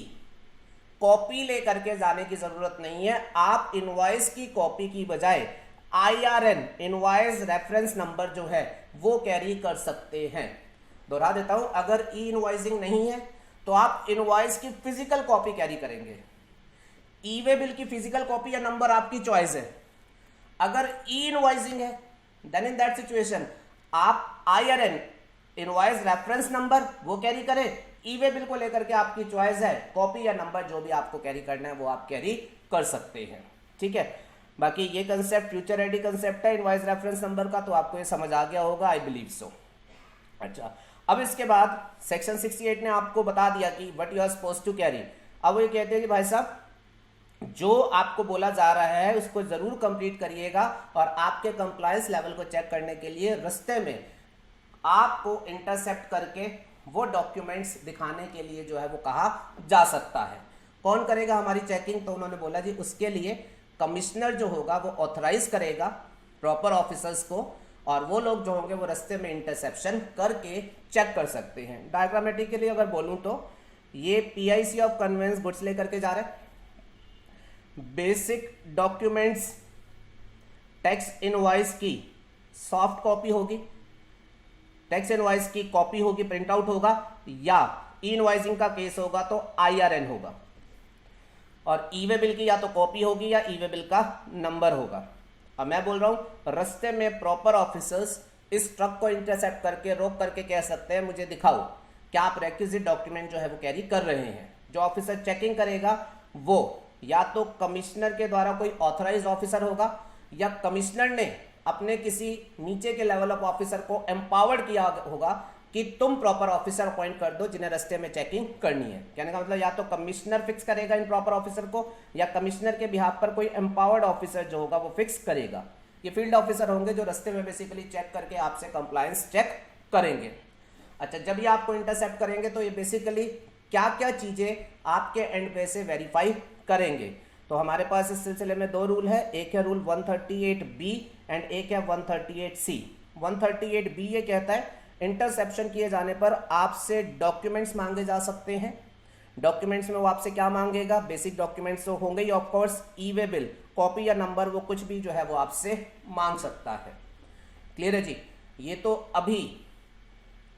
कॉपी लेकर के जाने की जरूरत नहीं है। आप इनवॉइस की कॉपी की बजाय IRN इनवॉइस रेफरेंस नंबर जो है वो कैरी कर सकते हैं। दोहरा देता हूं, अगर ई इनवॉइसिंग नहीं है तो आप इनवॉइस की फिजिकल कॉपी कैरी करेंगे। ई वे बिल की फिजिकल कॉपी या नंबर आपकी चॉइस है। अगर ई इनवॉइसिंग है देन इन दैट सिचुएशन आप IRN इनवॉइस रेफरेंस नंबर वो कैरी करें, ई वे बिल को लेकर के आपकी चॉइस है, कॉपी या नंबर जो भी आपको कैरी करना है वो आप कैरी कर सकते हैं। ठीक है, बाकी ये कंसेप्ट फ्यूचर रेडी कंसेप्ट है इनवॉइस रेफरेंस नंबर का, तो आपको ये समझ आ गया होगा, आई बिलीव सो। अच्छा, अब इसके बाद सेक्शन 68 ने आपको बता दिया कि what you are supposed to carry. अब वो ये कहते हैं कि भाई साहब जो आपको बोला जा रहा है उसको जरूर कंप्लीट करिएगा और आपके कंप्लायंस लेवल को चेक करने के लिए रास्ते में आपको इंटरसेप्ट करके वो डॉक्यूमेंट्स दिखाने के लिए जो है वो कहा जा सकता है। कौन करेगा हमारी चेकिंग? तो उन्होंने बोला जी उसके लिए कमिश्नर जो होगा वो ऑथराइज करेगा प्रॉपर ऑफिसर्स को, और वो लोग जो होंगे वो रास्ते में इंटरसेप्शन करके चेक कर सकते हैं। डायग्रामेटिकली अगर बोलूं तो ये PIC ऑफ कन्वेंस गुड्स लेकर के जा रहे हैं। बेसिक डॉक्यूमेंट्स टैक्स इनवॉइस की सॉफ्ट कॉपी होगी, टैक्स इनवॉइस की कॉपी होगी, प्रिंट आउट होगा, या ई इनवॉइसिंग का केस होगा तो IRN होगा, और ई वे बिल की या तो कॉपी होगी या ई वे बिल का नंबर होगा। अब मैं बोल रहा हूं रास्ते में प्रॉपर ऑफिसर्स इस ट्रक को इंटरसेप्ट करके रोक करके कह सकते हैं मुझे दिखाओ क्या आप रेक्विजिट डॉक्यूमेंट जो है वो कैरी कर रहे हैं। जो ऑफिसर चेकिंग करेगा वो या तो कमिश्नर के द्वारा कोई ऑथराइज ऑफिसर होगा या कमिश्नर ने अपने किसी नीचे के लेवल ऑफ ऑफिसर को एम्पावर्ड किया होगा कि तुम प्रॉपर ऑफिसर अपॉइंट कर दो जिन्हें रास्ते में चेकिंग करनी है। कहने का मतलब या तो कमिश्नर फिक्स करेगा इन प्रॉपर ऑफिसर को या कमिश्नर के बिहाफ पर कोई एम्पावर्ड ऑफिसर जो होगा वो फिक्स करेगा। ये फील्ड ऑफिसर होंगे जो रास्ते में बेसिकली चेक करके आपसे कंप्लायंस चेक करेंगे। अच्छा, जब ये आपको इंटरसेप्ट करेंगे तो ये बेसिकली क्या क्या चीजें आपके एंड पे से वेरीफाई करेंगे। तो हमारे पास इस सिलसिले में दो रूल है, एक है रूल 138B एंड एक है 138C। 138B ये कहता है इंटरसेप्शन किए जाने पर आपसे डॉक्यूमेंट्स मांगे जा सकते हैं। डॉक्यूमेंट्स में वो आपसे क्या मांगेगा? बेसिक डॉक्यूमेंट्स तो होंगे ही of course, e way bill, copy या नंबर, वो कुछ भी जो है वो आपसे मांग सकता है। क्लियर है जी? ये तो अभी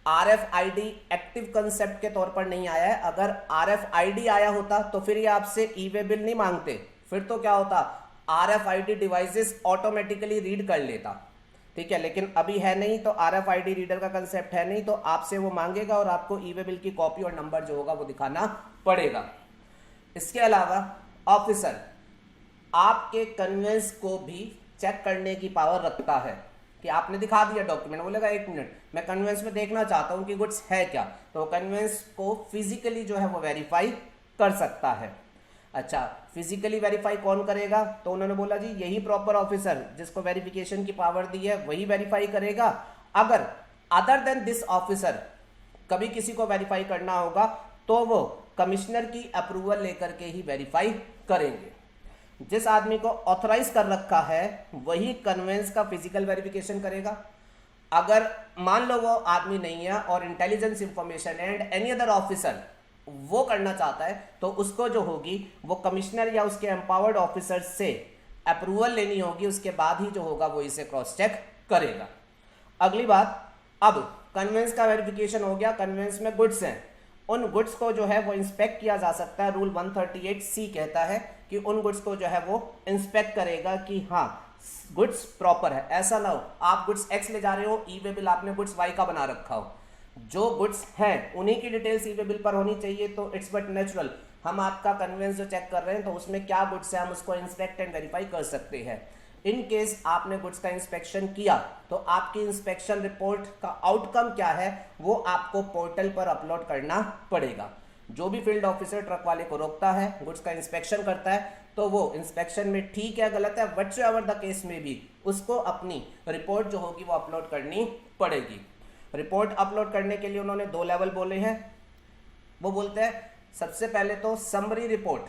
RFID एक्टिव कंसेप्ट के तौर पर नहीं आया है। अगर RFID आया होता तो फिर ये आपसे ई वे बिल नहीं मांगते, फिर तो क्या होता RFID डिवाइसेस ऑटोमेटिकली रीड कर लेता। ठीक है, लेकिन अभी है नहीं तो RFID रीडर का कंसेप्ट है नहीं, तो आपसे वो मांगेगा और आपको ई वे बिल की कॉपी और नंबर जो होगा वो दिखाना पड़ेगा। इसके अलावा ऑफिसर आपके कन्वेंस को भी चेक करने की पावर रखता है कि आपने दिखा दिया डॉक्यूमेंट, बोलेगा एक मिनट मैं कन्वेंस में देखना चाहता हूं कि गुड्स है क्या, तो कन्वेंस को फिजिकली जो है वो वेरीफाई कर सकता है। अच्छा, फिजिकली वेरीफाई कौन करेगा? तो उन्होंने बोला जी यही प्रॉपर ऑफिसर जिसको वेरिफिकेशन की पावर दी है वही वेरीफाई करेगा। अगर अदर देन दिस ऑफिसर कभी किसी को वेरीफाई करना होगा तो वो कमिश्नर की अप्रूवल लेकर के ही वेरीफाई करेंगे। जिस आदमी को ऑथराइज कर रखा है वही कन्वेंस का फिजिकल वेरिफिकेशन करेगा। अगर मान लो वो आदमी नहीं है और intelligence information and any other officer वो करना चाहता है तो उसको जो होगी वो कमिश्नर या उसके एम्पावर्ड ऑफिसर से अप्रूवल लेनी होगी, उसके बाद ही जो होगा वो इसे क्रॉस चेक करेगा। अगली बात, अब कन्वेंस का वेरिफिकेशन हो गया, कन्वेंस में गुड्स हैं, उन गुड्स को जो है वो इंस्पेक्ट किया जा सकता है। रूल 138C कहता है कि उन गुड्स को जो है वो इंस्पेक्ट करेगा कि हाँ गुड्स प्रॉपर है। ऐसा ना हो आप गुड्स X ले जा रहे हो, ई वे बिल आपने गुड्स Y का बना रखा हो, जो गुड्स हैं उन्हीं की डिटेल्स ई वे बिल पर होनी चाहिए, तो इट्स बट नेचुरल हम आपका कन्वेंस जो चेक कर रहे हैं तो उसमें क्या गुड्स है हम उसको इंस्पेक्ट एंड वेरीफाई कर सकते हैं। इन केस आपने गुड्स का इंस्पेक्शन किया तो आपकी इंस्पेक्शन रिपोर्ट का आउटकम क्या है वो आपको पोर्टल पर अपलोड करना पड़ेगा। जो भी फील्ड ऑफिसर ट्रक वाले को रोकता है, गुड्स का इंस्पेक्शन करता है, तो वो इंस्पेक्शन में ठीक है गलत है व्हाटएवर द केस में भी उसको अपनी रिपोर्ट जो होगी वो अपलोड करनी पड़ेगी। रिपोर्ट अपलोड करने के लिए उन्होंने 2 लेवल बोले हैं। वो बोलते हैं सबसे पहले तो समरी रिपोर्ट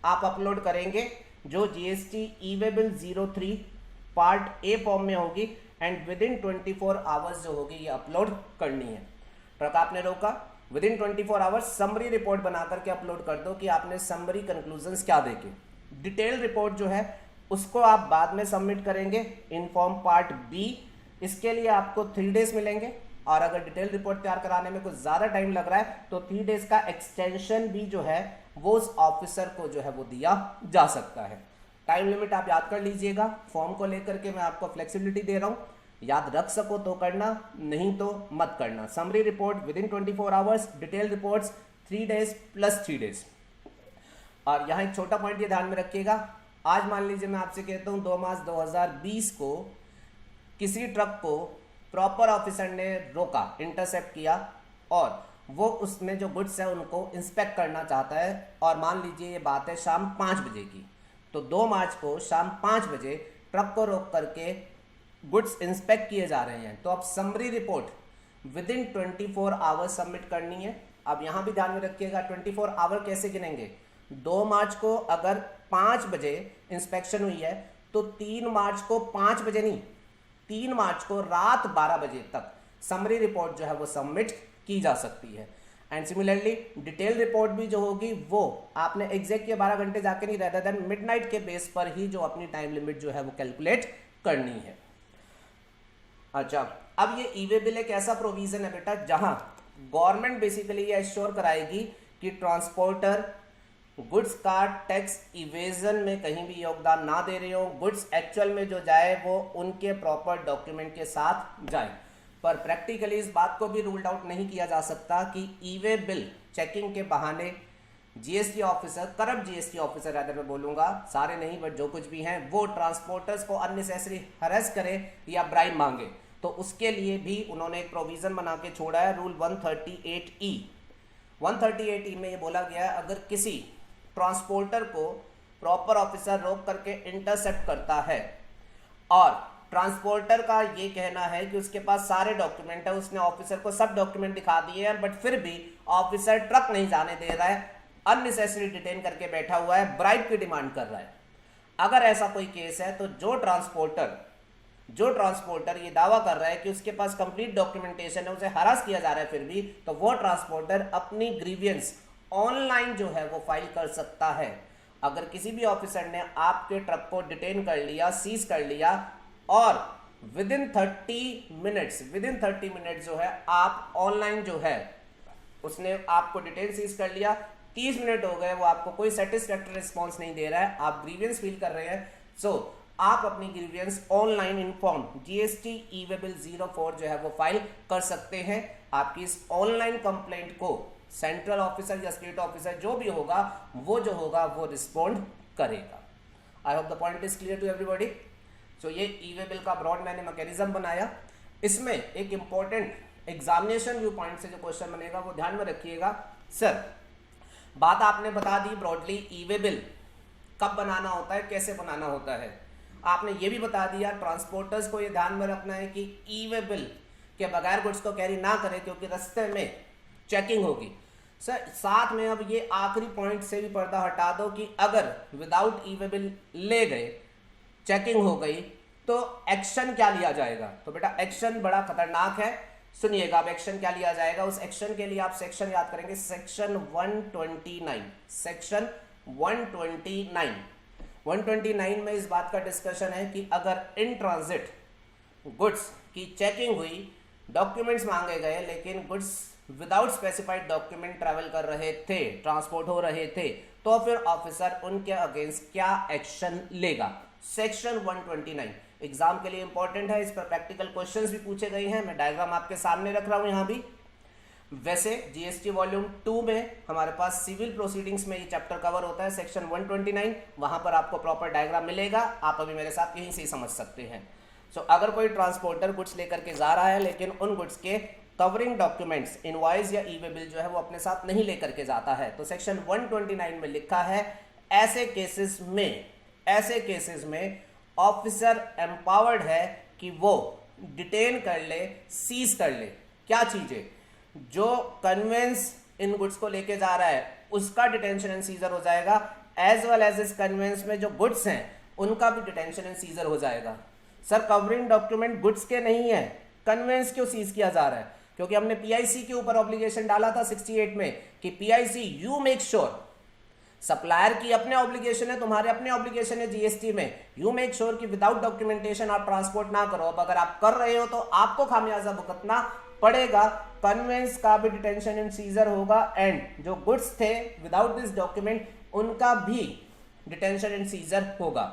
आप अपलोड करेंगे जो GST e-way bill 03 part A form में होगी एंड विद इन 24 आवर्स जो होगी ये अपलोड करनी है। ट्रक आपने रोका, with in 24 hours summary report बना करके अपलोड कर दो कि आपने समरी कंक्लूजन्स क्या देखे। डिटेल रिपोर्ट जो है उसको आप बाद में सबमिट करेंगे इन फॉर्म पार्ट बी। इसके लिए आपको 3 डेज मिलेंगे और अगर डिटेल रिपोर्ट तैयार कराने में कुछ ज़्यादा टाइम लग रहा है तो 3 डेज का एक्सटेंशन भी जो है वो उस ऑफिसर को जो है वो दिया जा सकता है। टाइम लिमिट आप याद कर लीजिएगा। फॉर्म को लेकर के मैं आपको फ्लेक्सिबिलिटी दे रहा हूँ, याद रख सको तो करना, नहीं तो मत करना। Summary report with in 24 hours, detail reports 3 days plus 3 days. और यहाँ एक छोटा पॉइंट ये ध्यान में रखिएगा, आज मान लीजिए मैं आपसे कहता हूँ 2 मार्च 2020 को किसी ट्रक को प्रॉपर ऑफिसर ने रोका, इंटरसेप्ट किया और वो उसमें जो गुड्स है उनको इंस्पेक्ट करना चाहता है और मान लीजिए ये बात है शाम 5 बजे की, तो 2 मार्च को शाम 5 बजे ट्रक को रोक करके गुड्स इंस्पेक्ट किए जा रहे हैं तो अब summary report with in 24 hours submit करनी है। अब यहाँ भी ध्यान में रखिएगा 24 आवर कैसे गिनेंगे। 2 मार्च को अगर 5 बजे इंस्पेक्शन हुई है तो 3 मार्च को 5 बजे नहीं, 3 मार्च को रात 12 बजे तक समरी रिपोर्ट जो है वो सबमिट की जा सकती है। एंड सिमिलरली डिटेल रिपोर्ट भी जो होगी वो आपने एग्जैक्ट ये 12 घंटे जाके नहीं, रेदर देन मिडनाइट के बेस पर ही जो अपनी टाइम लिमिट जो है वो कैलकुलेट करनी है। अच्छा, अब ये ई-वे बिल एक ऐसा प्रोविजन है बेटा जहां गवर्नमेंट बेसिकली ये एश्योर कराएगी कि ट्रांसपोर्टर गुड्स का टैक्स इवेजन में कहीं भी योगदान ना दे रहे हो, गुड्स एक्चुअल में जो जाए वो उनके प्रॉपर डॉक्यूमेंट के साथ जाए। पर प्रैक्टिकली इस बात को भी रूल्ड आउट नहीं किया जा सकता कि ई-वे बिल चेकिंग के बहाने GST officer, corrupt GST officer अगर मैं बोलूँगा, सारे नहीं बट जो कुछ भी हैं, वो ट्रांसपोर्टर्स को अननेसेसरी हरेस करे या ब्राइब मांगे। तो उसके लिए भी उन्होंने एक प्रोविज़न बना के छोड़ा है, रूल 138E। 138E में ये बोला गया है अगर किसी ट्रांसपोर्टर को प्रॉपर ऑफिसर रोक करके इंटरसेप्ट करता है और ट्रांसपोर्टर का ये कहना है कि उसके पास सारे डॉक्यूमेंट है, उसने ऑफिसर को सब डॉक्यूमेंट दिखा दिए हैं बट फिर भी ऑफिसर ट्रक नहीं जाने दे रहा है, अननेसेसरी डिटेन करके बैठा हुआ है, ब्राइब की डिमांड कर रहा है। अगर ऐसा कोई केस है तो जो ट्रांसपोर्टर ये दावा कर रहा है कि उसके पास कंप्लीट डॉक्यूमेंटेशन है, उसे हरास किया जा रहा है फिर भी, तो वो ट्रांसपोर्टर अपनी ग्रीवियंस ऑनलाइन जो है वो फाइल कर सकता है। अगर किसी भी ऑफिसर ने आपके ट्रक को डिटेन कर लिया, सीज कर लिया और विद इन 30 मिनट्स जो है आप ऑनलाइन जो है उसने आपको डिटेल सीज कर लिया, 30 मिनट हो गए, वो आपको कोई सेटिस्फैक्टरी रिस्पॉन्स नहीं दे रहा है, आप ग्रीवियंस फील कर रहे हैं, सो आप अपनी grievance online inform GST e-way bill 04 जो है वो फाइल कर सकते हैं। आपकी इस ऑनलाइन कंप्लेंट को सेंट्रल ऑफिसर या स्टेट ऑफिसर जो भी होगा वो रिस्पॉन्ड करेगा। I hope the point is clear to everybody. So ये ई-वे बिल का ब्रॉड मैंने मैकेनिज्म बनाया। इसमें एक इंपॉर्टेंट एग्जामिनेशन व्यू पॉइंट से जो क्वेश्चन बनेगा वो ध्यान में रखिएगा। सर, बात आपने बता दी ब्रॉडली ई-वे बिल कब बनाना होता है, कैसे बनाना होता है, आपने ये भी बता दिया ट्रांसपोर्टर्स को ये ध्यान में रखना है कि ई-वे बिल के बगैर गुड्स को कैरी ना करें क्योंकि रास्ते में चेकिंग होगी। सर, साथ में अब ये आखिरी पॉइंट से भी पर्दा हटा दो कि अगर विदाउट ई-वे बिल ले गए, चेकिंग हो गई, तो एक्शन क्या लिया जाएगा। तो बेटा एक्शन बड़ा खतरनाक है, सुनिएगा। अब एक्शन क्या लिया जाएगा, उस एक्शन के लिए आप सेक्शन याद करेंगे, सेक्शन 129 में इस बात का डिस्कशन है कि अगर इन ट्रांजिट गुड्स की चेकिंग हुई, डॉक्यूमेंट्स मांगे गए लेकिन goods without specified document travel कर रहे थे, ट्रांसपोर्ट हो रहे थे, तो फिर ऑफिसर उनके अगेंस्ट क्या एक्शन लेगा। सेक्शन 129 एग्जाम के लिए इंपॉर्टेंट है, इस पर प्रैक्टिकल क्वेश्चंस भी पूछे गए हैं। मैं डायग्राम आपके सामने रख रहा हूं यहाँ भी। वैसे जीएसटी वॉल्यूम 2 में हमारे पास सिविल प्रोसीडिंग्स में ये चैप्टर कवर होता है, सेक्शन 129, वहां पर आपको प्रॉपर डायग्राम मिलेगा, आप अभी मेरे साथ यहीं से ही समझ सकते हैं। सो अगर कोई ट्रांसपोर्टर गुड्स लेकर के जा रहा है लेकिन उन गुड्स के कवरिंग डॉक्यूमेंट्स इनवॉइस या ई वे बिल जो है वो अपने साथ नहीं लेकर के जाता है, तो सेक्शन 129 में लिखा है ऐसे केसेस में ऑफिसर एम्पावर्ड है कि वो डिटेन कर ले, सीज कर ले। क्या चीजें? जो कन्वेंस इन गुड्स को लेके जा रहा है उसका डिटेंशन एंड सीजर हो जाएगा, एज वेल एज इस कन्वेंस में जो गुड्स हैं उनका भी डिटेंशन एंड सीजर हो जाएगा। सर कवरिंग डॉक्यूमेंट गुड्स के नहीं है, कन्वेंस क्यों सीज किया जा रहा है? क्योंकि हमने पीआईसी के ऊपर ऑब्लिगेशन डाला था 68 में कि PIC you make sure, supplier की अपने ऑब्लिगेशन है, तुम्हारे अपने ऑब्लिगेशन है जीएसटी में, यू मेक श्योर कि विदाउट डॉक्यूमेंटेशन आप ट्रांसपोर्ट ना करो। अब अगर आप कर रहे हो तो आपको खामियाजा भुगतना पड़ेगा, कन्वेंस का भी डिटेंशन एंड सीजर होगा एंड जो गुड्स थे विदाउट दिस डॉक्यूमेंट उनका भी डिटेंशन एंड सीजर होगा।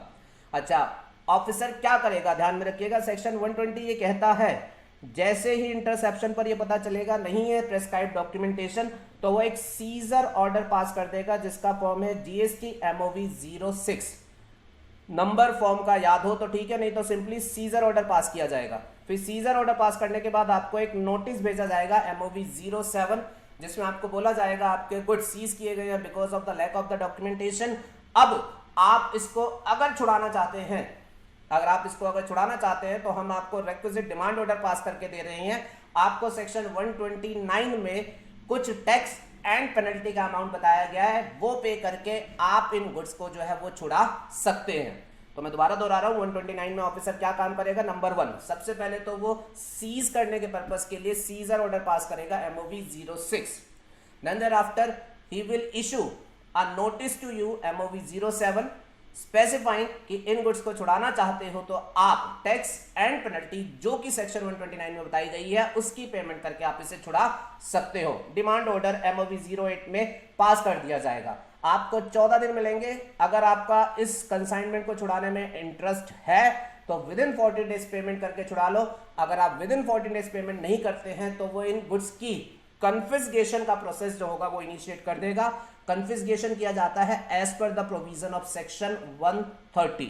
अच्छा, ऑफिसर क्या करेगा? ध्यान में रखिएगा, सेक्शन 120 ये कहता है जैसे ही इंटरसेप्शन पर ये पता चलेगा नहीं है प्रेस्क्राइब डॉक्यूमेंटेशन, तो वो एक सीजर ऑर्डर पास कर देगा जिसका फॉर्म है जीएसटी एमओवी 06। नंबर फॉर्म का याद हो तो ठीक है, नहीं तो सिंपली सीजर ऑर्डर पास किया जाएगा। फिर सीजर ऑर्डर पास करने के बाद आपको एक नोटिस भेजा जाएगा एमओवी 07, जिसमें आपको बोला जाएगा आपके गुड्स सीज किए गए हैं because of the lack of the documentation. अब आप इसको अगर छुड़ाना चाहते हैं तो हम आपको रिक्विजिट डिमांड ऑर्डर पास करके दे रहे हैं। आपको सेक्शन 129 में कुछ टैक्स एंड पेनल्टी का अमाउंट बताया गया है, वो पे करके आप इन गुड्स को जो है वो छुड़ा सकते हैं। तो मैं दोबारा दोहरा रहा हूं, 129 में ऑफिसर क्या काम करेगा? नंबर 1, सबसे पहले तो वो सीज करने के पर्पस के लिए सीजर ऑर्डर पास करेगा MOV 06। Then thereafter he will issue a notice to you MOV 07 specifying कि इन गुड्स को छुड़ाना चाहते हो तो आप टैक्स एंड पेनल्टी जो कि सेक्शन 129 में बताई गई है उसकी पेमेंट करके आप इसे छुड़ा सकते हो। डिमांड ऑर्डर एमओवी 08 में पास कर दिया जाएगा। आपको 14 दिन मिलेंगे। अगर आपका इस कंसाइनमेंट को छुड़ाने में इंटरेस्ट है तो विद इन 40 डेज पेमेंट करके छुड़ा लो। अगर आप विद इन 40 डेज पेमेंट नहीं करते हैं तो वो इन गुड्स की कन्फिस्केशन का प्रोसेस जो होगा वो इनिशिएट कर देगा। कन्फिस्केशन किया जाता है as per the provision of section 130।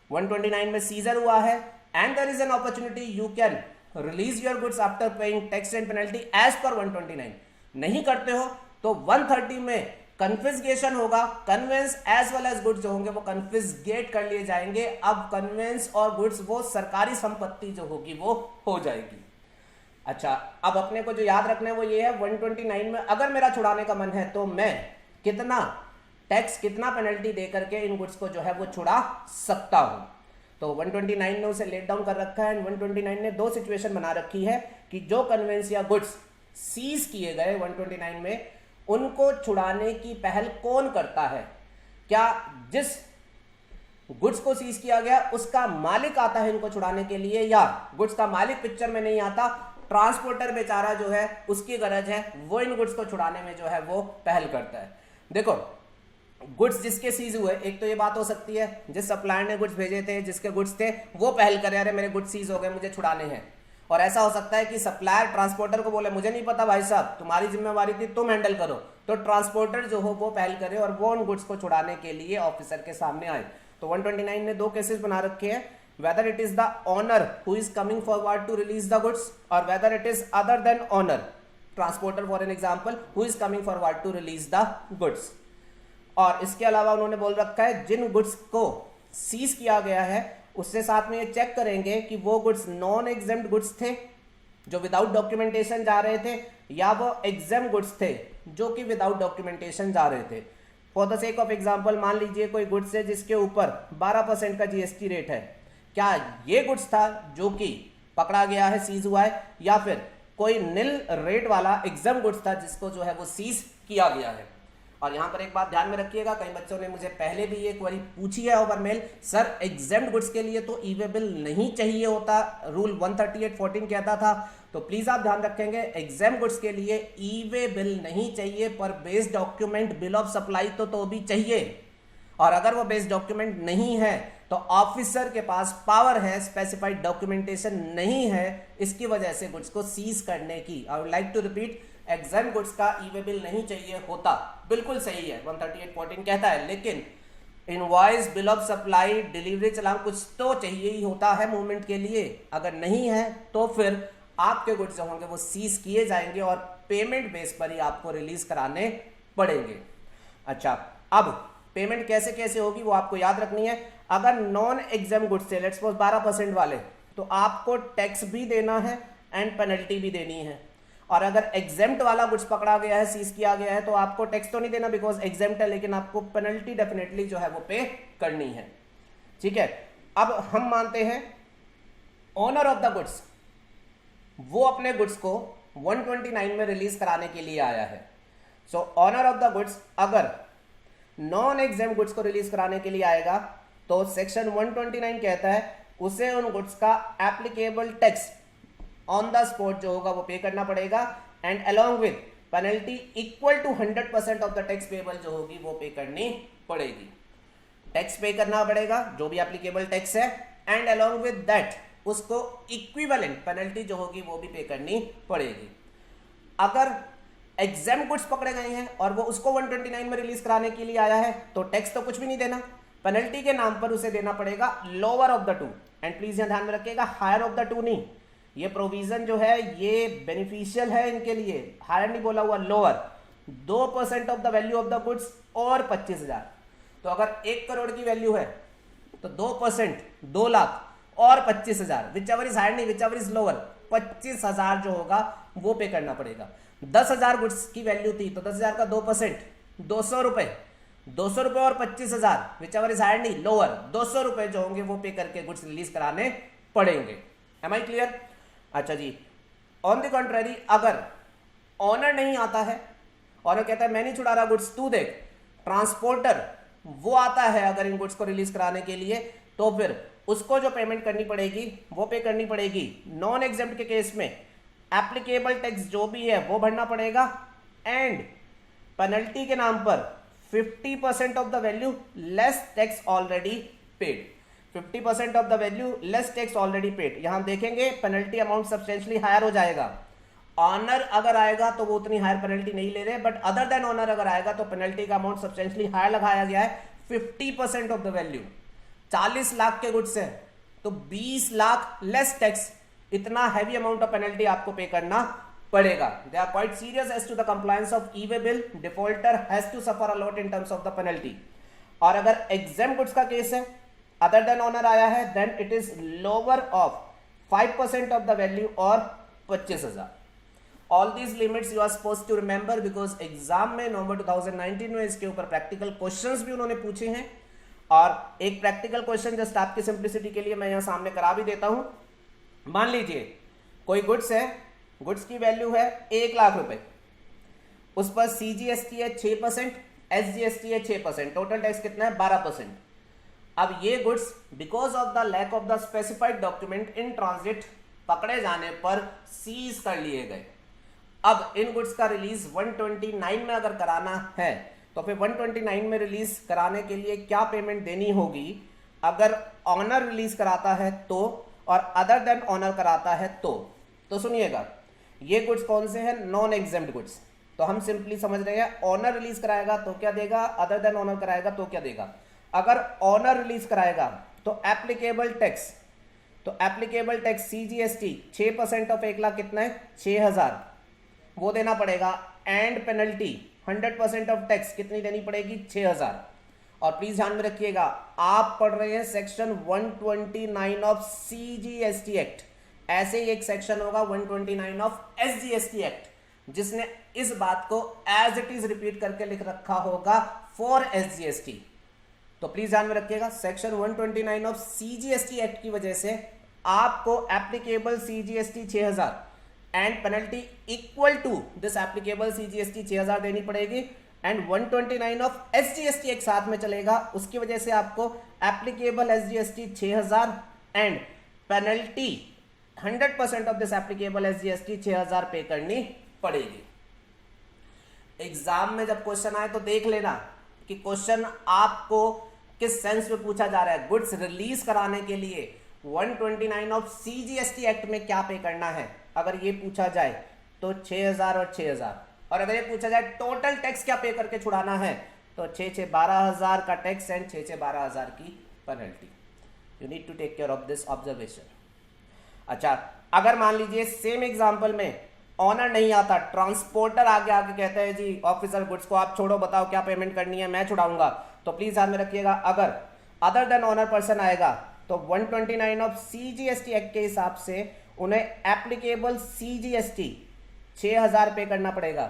129 में सीजर हुआ है and there is an opportunity you can release your goods after paying tax and penalty as per 129। नहीं करते हो तो 130 में कन्फिस्केशन होगा। Conveyance as well as goods जो होंगे वो कन्फिस्केट कर लिए जाएंगे। अब कन्वेंस और गुड्स वो सरकारी संपत्ति जो होगी वो हो जाएगी। अच्छा, अब अपने को जो याद रखना है वो ये है 129 में अगर मेरा छुड़ाने का मन है तो मैं कितना टैक्स कितना पेनल्टी दे करके इन गुड्स को जो है वो छुड़ा सकता हूं। तो 129 ने उसे लेट डाउन कर रखा है एंड 129 ने दो सिचुएशन बना रखी है कि जो कन्वेंस या गुड्स सीज किए गए 129 में उनको छुड़ाने की पहल कौन करता है। क्या जिस गुड्स को सीज किया गया उसका मालिक आता है इनको छुड़ाने के लिए, या गुड्स का मालिक पिक्चर में नहीं आता, ट्रांसपोर्टर बेचारा जो है उसकी गरज है वो इन गुड्स को छुड़ाने में जो है वो पहल करता है। देखो, गुड्स जिसके सीज हुए, एक तो ये बात हो सकती है जिस सप्लायर ने गुड्स भेजे थे, जिसके गुड्स थे वो पहल करे अरे मेरे गुड्स सीज हो गए मुझे छुड़ाने हैं। और ऐसा हो सकता है कि सप्लायर ट्रांसपोर्टर को बोले मुझे नहीं पता भाई साहब, तुम्हारी जिम्मेवारी थी, तुम हैंडल करो। तो ट्रांसपोर्टर जो हो वो पहल करे और वो उन गुड्स को छुड़ाने के लिए ऑफिसर के सामने आए। तो 129 ने दो केसेस बना रखे हैं, whether it is the owner who is coming forward to release the goods or whether it is other than owner, transporter for an example, who is coming forward to release the goods। और इसके अलावा उन्होंने बोल रखा है जिन goods को seize किया गया है उससे साथ में ये चेक करेंगे कि वो गुड्स नॉन एग्जेम्प्ट गुड्स थे जो विदाउट डॉक्यूमेंटेशन जा रहे थे, या वो एग्जेम्प्ट गुड्स थे जो कि विदाउट डॉक्यूमेंटेशन जा रहे थे। For the sake of example, मान लीजिए कोई गुड्स है जिसके ऊपर 12% का जीएसटी रेट है। क्या ये गुड्स था जो कि पकड़ा गया है, सीज हुआ है, या फिर कोई निल रेट वाला एग्जाम गुड्स था जिसको जो है वो सीज किया गया है। और यहां पर एक बात ध्यान में रखिएगा, कई बच्चों ने मुझे पहले भी ये क्वेरी पूछी है over mail, sir exempt goods के लिए तो ई वे बिल नहीं चाहिए होता, रूल 138(14) कहता था। तो प्लीज आप ध्यान रखेंगे, एग्जाम गुड्स के लिए ई वे बिल नहीं चाहिए, पर base document bill of supply तो भी चाहिए। और अगर वो बेस डॉक्यूमेंट नहीं है तो ऑफिसर के पास पावर है, स्पेसिफाइड डॉक्यूमेंटेशन नहीं है, इसकी वजह से गुड्स को सीज करने की। I would like to repeat, exempt goods का ई वे बिल नहीं चाहिए होता, बिल्कुल सही है, 138.14 कहता है, लेकिन invoice, bill of supply, delivery चालान कुछ तो चाहिए ही होता है मूवमेंट के लिए। अगर नहीं है तो फिर आपके गुड्स जो होंगे वो सीज किए जाएंगे और पेमेंट बेस पर ही आपको रिलीज कराने पड़ेंगे। अच्छा, अब पेमेंट कैसे कैसे होगी वो आपको याद रखनी है। अगर नॉन एग्जाम गुड्स थे, लेट्स सपोज 12% वाले, तो आपको टैक्स भी देना है एंड पेनल्टी भी देनी है। और अगर एग्जेम्प्ट वाला गुड्स पकड़ा गया है, सीज किया गया है, तो आपको टैक्स तो नहीं देना बिकॉज एग्जेम्प्ट है, लेकिन आपको पेनल्टी डेफिनेटली जो है वो पे करनी है। ठीक है, अब हम मानते हैं ओनर ऑफ द गुड्स वो अपने गुड्स को 129 में रिलीज कराने के लिए आया है। सो ऑनर ऑफ द गुड्स अगर नॉन एग्जाम गुड्स को रिलीज कराने के लिए आएगा तो सेक्शन 129 कहता है उसे उन गुड्स का applicable tax on the spot जो होगा वो पे करना पड़ेगा and along with penalty equal to 100% of the tax payable जो होगी वो पे करनी पड़ेगी। टैक्स पे करना पड़ेगा जो भी एप्लीकेबल टैक्स है एंड अलोंग विद दैट उसको इक्विवेलेंट पेनल्टी जो होगी वो भी पे करनी पड़ेगी। अगर एग्जाम गुड्स पकड़े गए हैं और वो उसको 129 में रिलीज कराने के लिए आया है तो टैक्स तो कुछ भी नहीं देना, पेनल्टी के नाम पर उसे देना पड़ेगा lower of the two. And please यहां ध्यान में रखिएगा, हायर ऑफ द टू नहीं, ये प्रोविजन जो है ये बेनिफिशियल है इनके लिए, हायर नहीं बोला हुआ, lower 2% of the value of the goods और 25,000। तो अगर 1 करोड़ की वैल्यू है तो 2% 2 लाख और 25,000, विच एवर इज हायर नहीं, विच एवर इज लोअर, 25,000 जो होगा वो पे करना पड़ेगा। 10,000 गुड्स की वैल्यू थी तो 10,000 का 2% 200 रुपए, 200 रुपए और 25,000, विच एवर इज हायर नहीं, लोअर 200 रुपए जो होंगे वो पे करके गुड्स रिलीज कराने पड़ेंगे। Am I clear? अच्छा जी, ऑन द कॉन्ट्रेरी अगर ऑनर नहीं आता है, ऑनर कहता है मैं नहीं छुड़ा रहा गुड्स तू देख, ट्रांसपोर्टर वो आता है अगर इन गुड्स को रिलीज कराने के लिए, तो फिर उसको जो पेमेंट करनी पड़ेगी वो पे करनी पड़ेगी। नॉन एग्जेम्प्ट के केस में एप्लीकेबल टैक्स जो भी है वो भरना पड़ेगा एंड पेनल्टी के नाम पर 50% of the value less tax already paid, 50% of the value less tax already paid. यहां देखेंगे पेनल्टी अमाउंट सब्सटेंशियली हायर हो जाएगा। ऑनर अगर आएगा तो वो उतनी हायर पेनल्टी नहीं ले रहे, बट अदर देन ऑनर अगर आएगा तो पेनल्टी का अमाउंट सब्सटेंशियली हायर लगाया गया है, 50% ऑफ द वैल्यू। 40 लाख के गुड्स है तो 20 लाख लेस टैक्स, इतना हैवी अमाउंट ऑफ पेनल्टी आपको पे करना पड़ेगा। They are quite serious as to the compliance of e-way bill, defaulter has to suffer a lot in terms of the penalty. और अगर exempt goods का case है, other than owner आया है, then it is lower of 5% of the value और 25,000। All these limits you are supposed to remember because exam में नवंबर 2019 में इसके ऊपर प्रैक्टिकल क्वेश्चंस भी उन्होंने पूछे हैं। और एक प्रैक्टिकल क्वेश्चन जस्ट आपकी सिंप्लिसिटी के लिए मैं यहां सामने करा भी देता हूं। मान लीजिए कोई गुड्स है, गुड्स की वैल्यू है 1 लाख रुपए, उस पर CGST है 6%, SGST है 6%, टोटल टैक्स कितना है 12%। अब ये goods because of the lack of the specified document in transit पकड़े जाने पर सीज कर लिए गए। अब इन गुड्स का रिलीज 129 में अगर कराना है तो फिर 129 में रिलीज कराने के लिए क्या पेमेंट देनी होगी? अगर ऑनर रिलीज कराता है तो, और अदर देन ऑनर कराता है तो सुनिएगा, ये गुड्स कौन से हैं? Non exempt goods. तो हम सिंपली समझ रहे हैं ऑनर रिलीज कराएगा तो क्या देगा, अदर देन ऑनर कराएगा तो क्या देगा। अगर ऑनर रिलीज कराएगा तो एप्लीकेबल टैक्स, तो applicable tax CGST 6% of 1 lakh कितना है 6,000 वो देना पड़ेगा एंड पेनल्टी 100% ऑफ टैक्स कितनी देनी पड़ेगी 6,000। और प्लीज ध्यान में रखिएगा आप पढ़ रहे हैं सेक्शन 129 ऑफ CGST एक्ट, ऐसे ही एक सेक्शन होगा 129 ऑफ SGST एक्ट जिसने इस बात को एज इट इज रिपीट करके लिख रखा होगा फॉर SGST। तो प्लीज ध्यान में रखिएगा सेक्शन 129 ऑफ CGST एक्ट की वजह से आपको applicable CGST 6,000 and penalty equal to this applicable CGST 6,000 देनी पड़ेगी एंड 129 ऑफ SGST एक साथ में चलेगा, उसकी वजह से आपको applicable SGST 6,000 and penalty 100% of this applicable SGST 6,000 पे करनी पड़ेगी। एग्जाम में जब क्वेश्चन आए तो देख लेना कि क्वेश्चन आपको किस सेंस में पूछा जा रहा है, गुड्स रिलीज कराने के लिए 129 ऑफ सीजीएसटी एक्ट में क्या पे करना है। अगर ये पूछा जाए तो 6000 और 6000, और अगर ये पूछा जाए टोटल टैक्स क्या पे करके छुड़ाना है तो 6 12,000 का टैक्स एंड 6 12,000 की पेनल्टी। You need to take care of this observation. अच्छा, अगर मान लीजिए सेम एग्जांपल में ऑनर नहीं आता, ट्रांसपोर्टर आगे आके कहता है जी ऑफिसर गुड्स को आप छोड़ो, बताओ क्या पेमेंट करनी है, मैं छुड़ाऊंगा, तो प्लीज ध्यान में रखिएगा अगर अदर देन ऑनर पर्सन आएगा तो 129 ऑफ सीजीएसटी एक्ट के हिसाब से उन्हें एप्लीकेबल सीजीएसटी 6000 पे करना पड़ेगा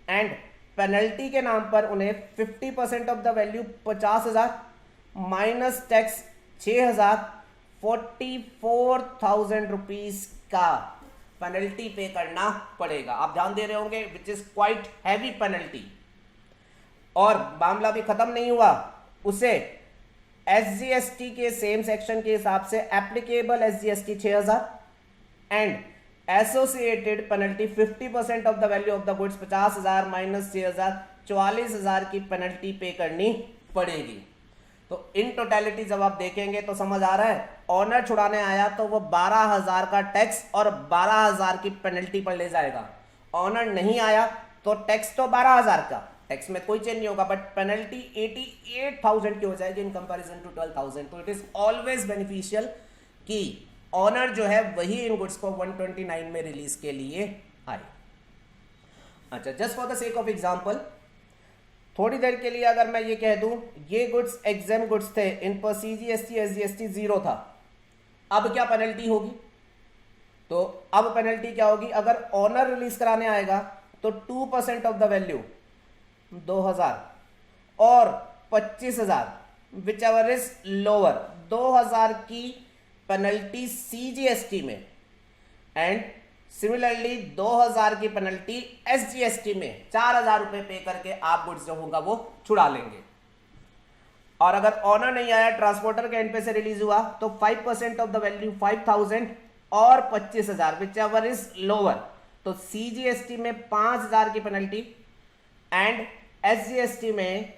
एंड पेनल्टी के नाम पर उन्हें 50% of the value 50,000 minus tax 6000 44,000 rupees का पेनल्टी पे करना पड़ेगा। आप ध्यान दे रहे होंगे which is quite heavy penalty. और मामला भी खत्म नहीं हुआ, उसे एसजीएसटी के सेम सेक्शन के हिसाब से applicable SGST 6000 and associated penalty 50% of the value of the goods 50,000 minus 6000 44,000 की पेनल्टी पे करनी पड़ेगी। तो इन टोटलिटी जब आप देखेंगे तो समझ आ रहा है, ऑनर छुड़ाने आया तो वो 12,000 का टैक्स और 12,000 की पेनल्टी पर ले जाएगा। ऑनर नहीं आया तो टैक्स तो 12,000 का, टैक्स में कोई चेंज नहीं होगा, बट पेनल्टी 88,000 की हो जाएगी इन कंपैरिजन टू 12,000। तो इट इज ऑलवेज बेनिफिशियल कि ऑनर जो है वही इन गुड्स को 129 में रिलीज के लिए आए। अच्छा, just for the sake of example, थोड़ी देर के लिए अगर मैं ये कह दूं ये गुड्स एग्जाम गुड्स थे, इन पर सीजीएसटी एसजीएसटी 0 था, अब क्या पेनल्टी होगी? तो अब पेनल्टी क्या होगी, अगर ऑनर रिलीज कराने आएगा तो 2% ऑफ द वैल्यू 2,000 और 25,000 विच एवर इज लोअर, 2,000 की पेनल्टी सीजीएसटी में एंड सिमिलरली 2,000 की पेनल्टी एसजीएसटी में 4,000 रुपए पे करके आप गुड्स जो होगा वो छुड़ा लेंगे। और अगर ऑनर नहीं आया, ट्रांसपोर्टर के एंड पे से रिलीज हुआ तो 5% ऑफ द वैल्यू 5,000 और 25,000 विच एवर इज लोअर, तो सीजीएसटी में 5,000 की पेनल्टी एंड एसजीएसटी में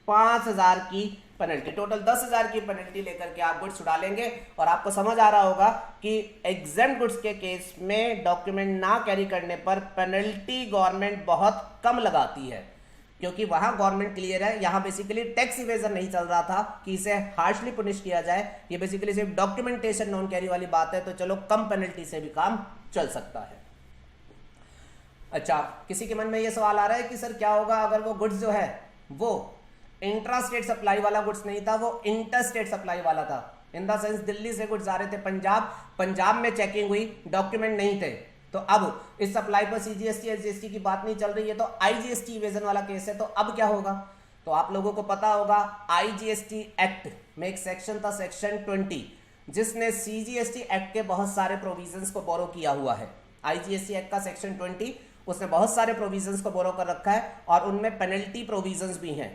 5,000 की पेनल्टी, टोटल 10,000 की पेनल्टी लेकर के आप गुड्स छुड़ा लेंगे। और आपको समझ आ रहा होगा कि एग्जाम गुड्स के केस में डॉक्यूमेंट ना कैरी करने पर पेनल्टी गवर्नमेंट बहुत कम लगाती है, क्योंकि वहां गवर्नमेंट क्लियर है, यहां बेसिकली टैक्स इवेजन नहीं चल रहा था कि इसे हार्शली पुनिश किया जाए, ये बेसिकली सिर्फ डॉक्यूमेंटेशन नॉन कैरी वाली बात है, तो चलो कम पेनल्टी से भी काम चल सकता है। अच्छा, किसी के मन में ये सवाल आ रहा है कि सर क्या होगा अगर वो गुड्स जो है वो इंट्रा स्टेट सप्लाई वाला गुड्स नहीं था, वो इंटर स्टेट सप्लाई वाला था, इन द सेंस दिल्ली से गुड्स आ रहे थे पंजाब में चेकिंग हुई, डॉक्यूमेंट नहीं थे, तो अब इस सप्लाई पर सीजीएसटी एसजीएसटी की बात नहीं चल रही है, तो आईजीएसटी इवेजन वाला केस है, तो अब क्या होगा? तो आप लोगों को पता होगा आईजीएसटी एक्ट में एक सेक्शन था सेक्शन 20, जिसने सीजीएसटी एक्ट के बहुत सारे प्रोविजंस को बोरो किया हुआ है। आईजीएसटी एक्ट का सेक्शन 20 उसने बहुत सारे प्रोविजंस को बोरो कर रखा है और उनमें पेनल्टी प्रोविजंस भी हैं।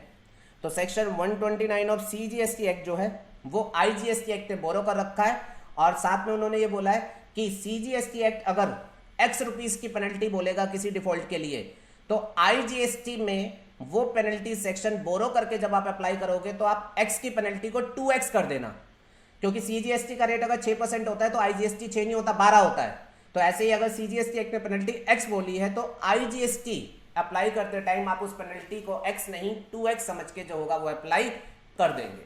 तो सेक्शन 129 ऑफ सीजीएसटी एक्ट जो है वो आईजीएसटी एक्ट ने बोरो कर रखा है, और साथ में उन्होंने ये बोला है कि सीजीएसटी एक्ट अगर एक्स रुपीस की पेनल्टी बोलेगा किसी डिफॉल्ट के लिए, तो आईजीएसटी में वो पेनल्टी सेक्शन बोरो करके जब आप अप्लाई करोगे तो आप एक्स की पेनल्टी को 2x कर देना, क्योंकि सीजीएसटी का रेट अगर 6% होता है तो आईजीएसटी 6 नहीं होता 12 होता है। तो ऐसे ही अगर सीजीएसटी एक्ट ने पेनल्टी एक्स बोली है तो आईजीएसटी अप्लाई करते टाइम आप उस पेनल्टी को x नहीं 2x समझ के जो होगा वो अप्लाई कर देंगे।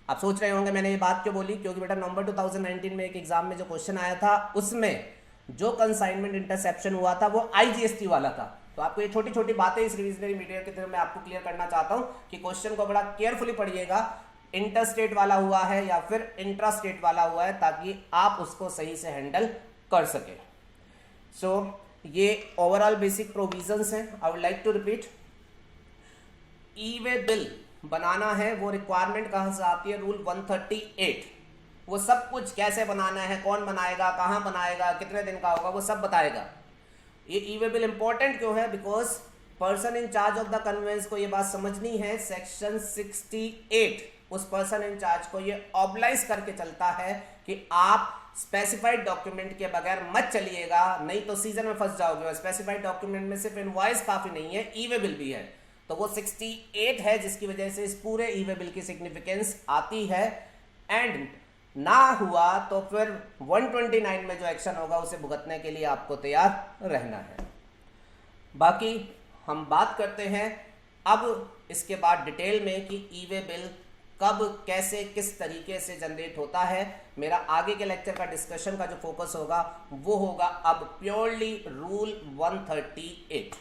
आप सोच रहे होंगे मैंने ये बात क्यों बोली, क्योंकि बेटा नवंबर 2019 में एक एग्जाम में जो क्वेश्चन आया था उसमें जो कंसाइनमेंट इंटरसेप्शन हुआ था वो आईजीएसटी वाला था। तो आपको ये छोटी छोटी बातें इस रिविजनरी मटेरियल के तरफ मैं आपको क्लियर करना चाहता हूँ कि क्वेश्चन को बड़ा केयरफुली पढ़िएगा, इंटर स्टेट वाला हुआ है या फिर इंट्रा स्टेट वाला हुआ है, ताकि आप उसको सही से हैंडल कर सके। सो ये ओवरऑल बेसिक प्रोविजंस हैं। I would like to repeat, e way bill बनाना है वो रिक्वायरमेंट कहां से आती है? रूल 138। वो सब कुछ कैसे बनाना है, कौन बनाएगा, कहां बनाएगा, कितने दिन का होगा, वो सब बताएगा। ये ई वे बिल इंपॉर्टेंट क्यों है? Because person in charge of the conveyance को ये बात समझनी है, सेक्शन 68 उस पर्सन इन चार्ज को ये ऑब्लाइज करके चलता है कि आप स्पेसिफाइड डॉक्यूमेंट के बगैर मत चलिएगा, नहीं तो सीजन में फंस जाओगे। और स्पेसिफाइड डॉक्यूमेंट में सिर्फ इनवॉइस काफी नहीं है, ई वे बिल भी है। तो वो 68 है, जिसकी वजह से इस पूरे ई वे बिल की सिग्निफिकेंस आती है। एंड ना हुआ तो फिर 129 में जो एक्शन होगा उसे भुगतने के लिए आपको तैयार रहना है। बाकी हम बात करते हैं अब इसके बाद डिटेल में कि ई वे बिल कब, कैसे, किस तरीके से जनरेट होता है। मेरा आगे के लेक्चर का डिस्कशन का जो फोकस होगा वो होगा अब प्योरली रूल 138।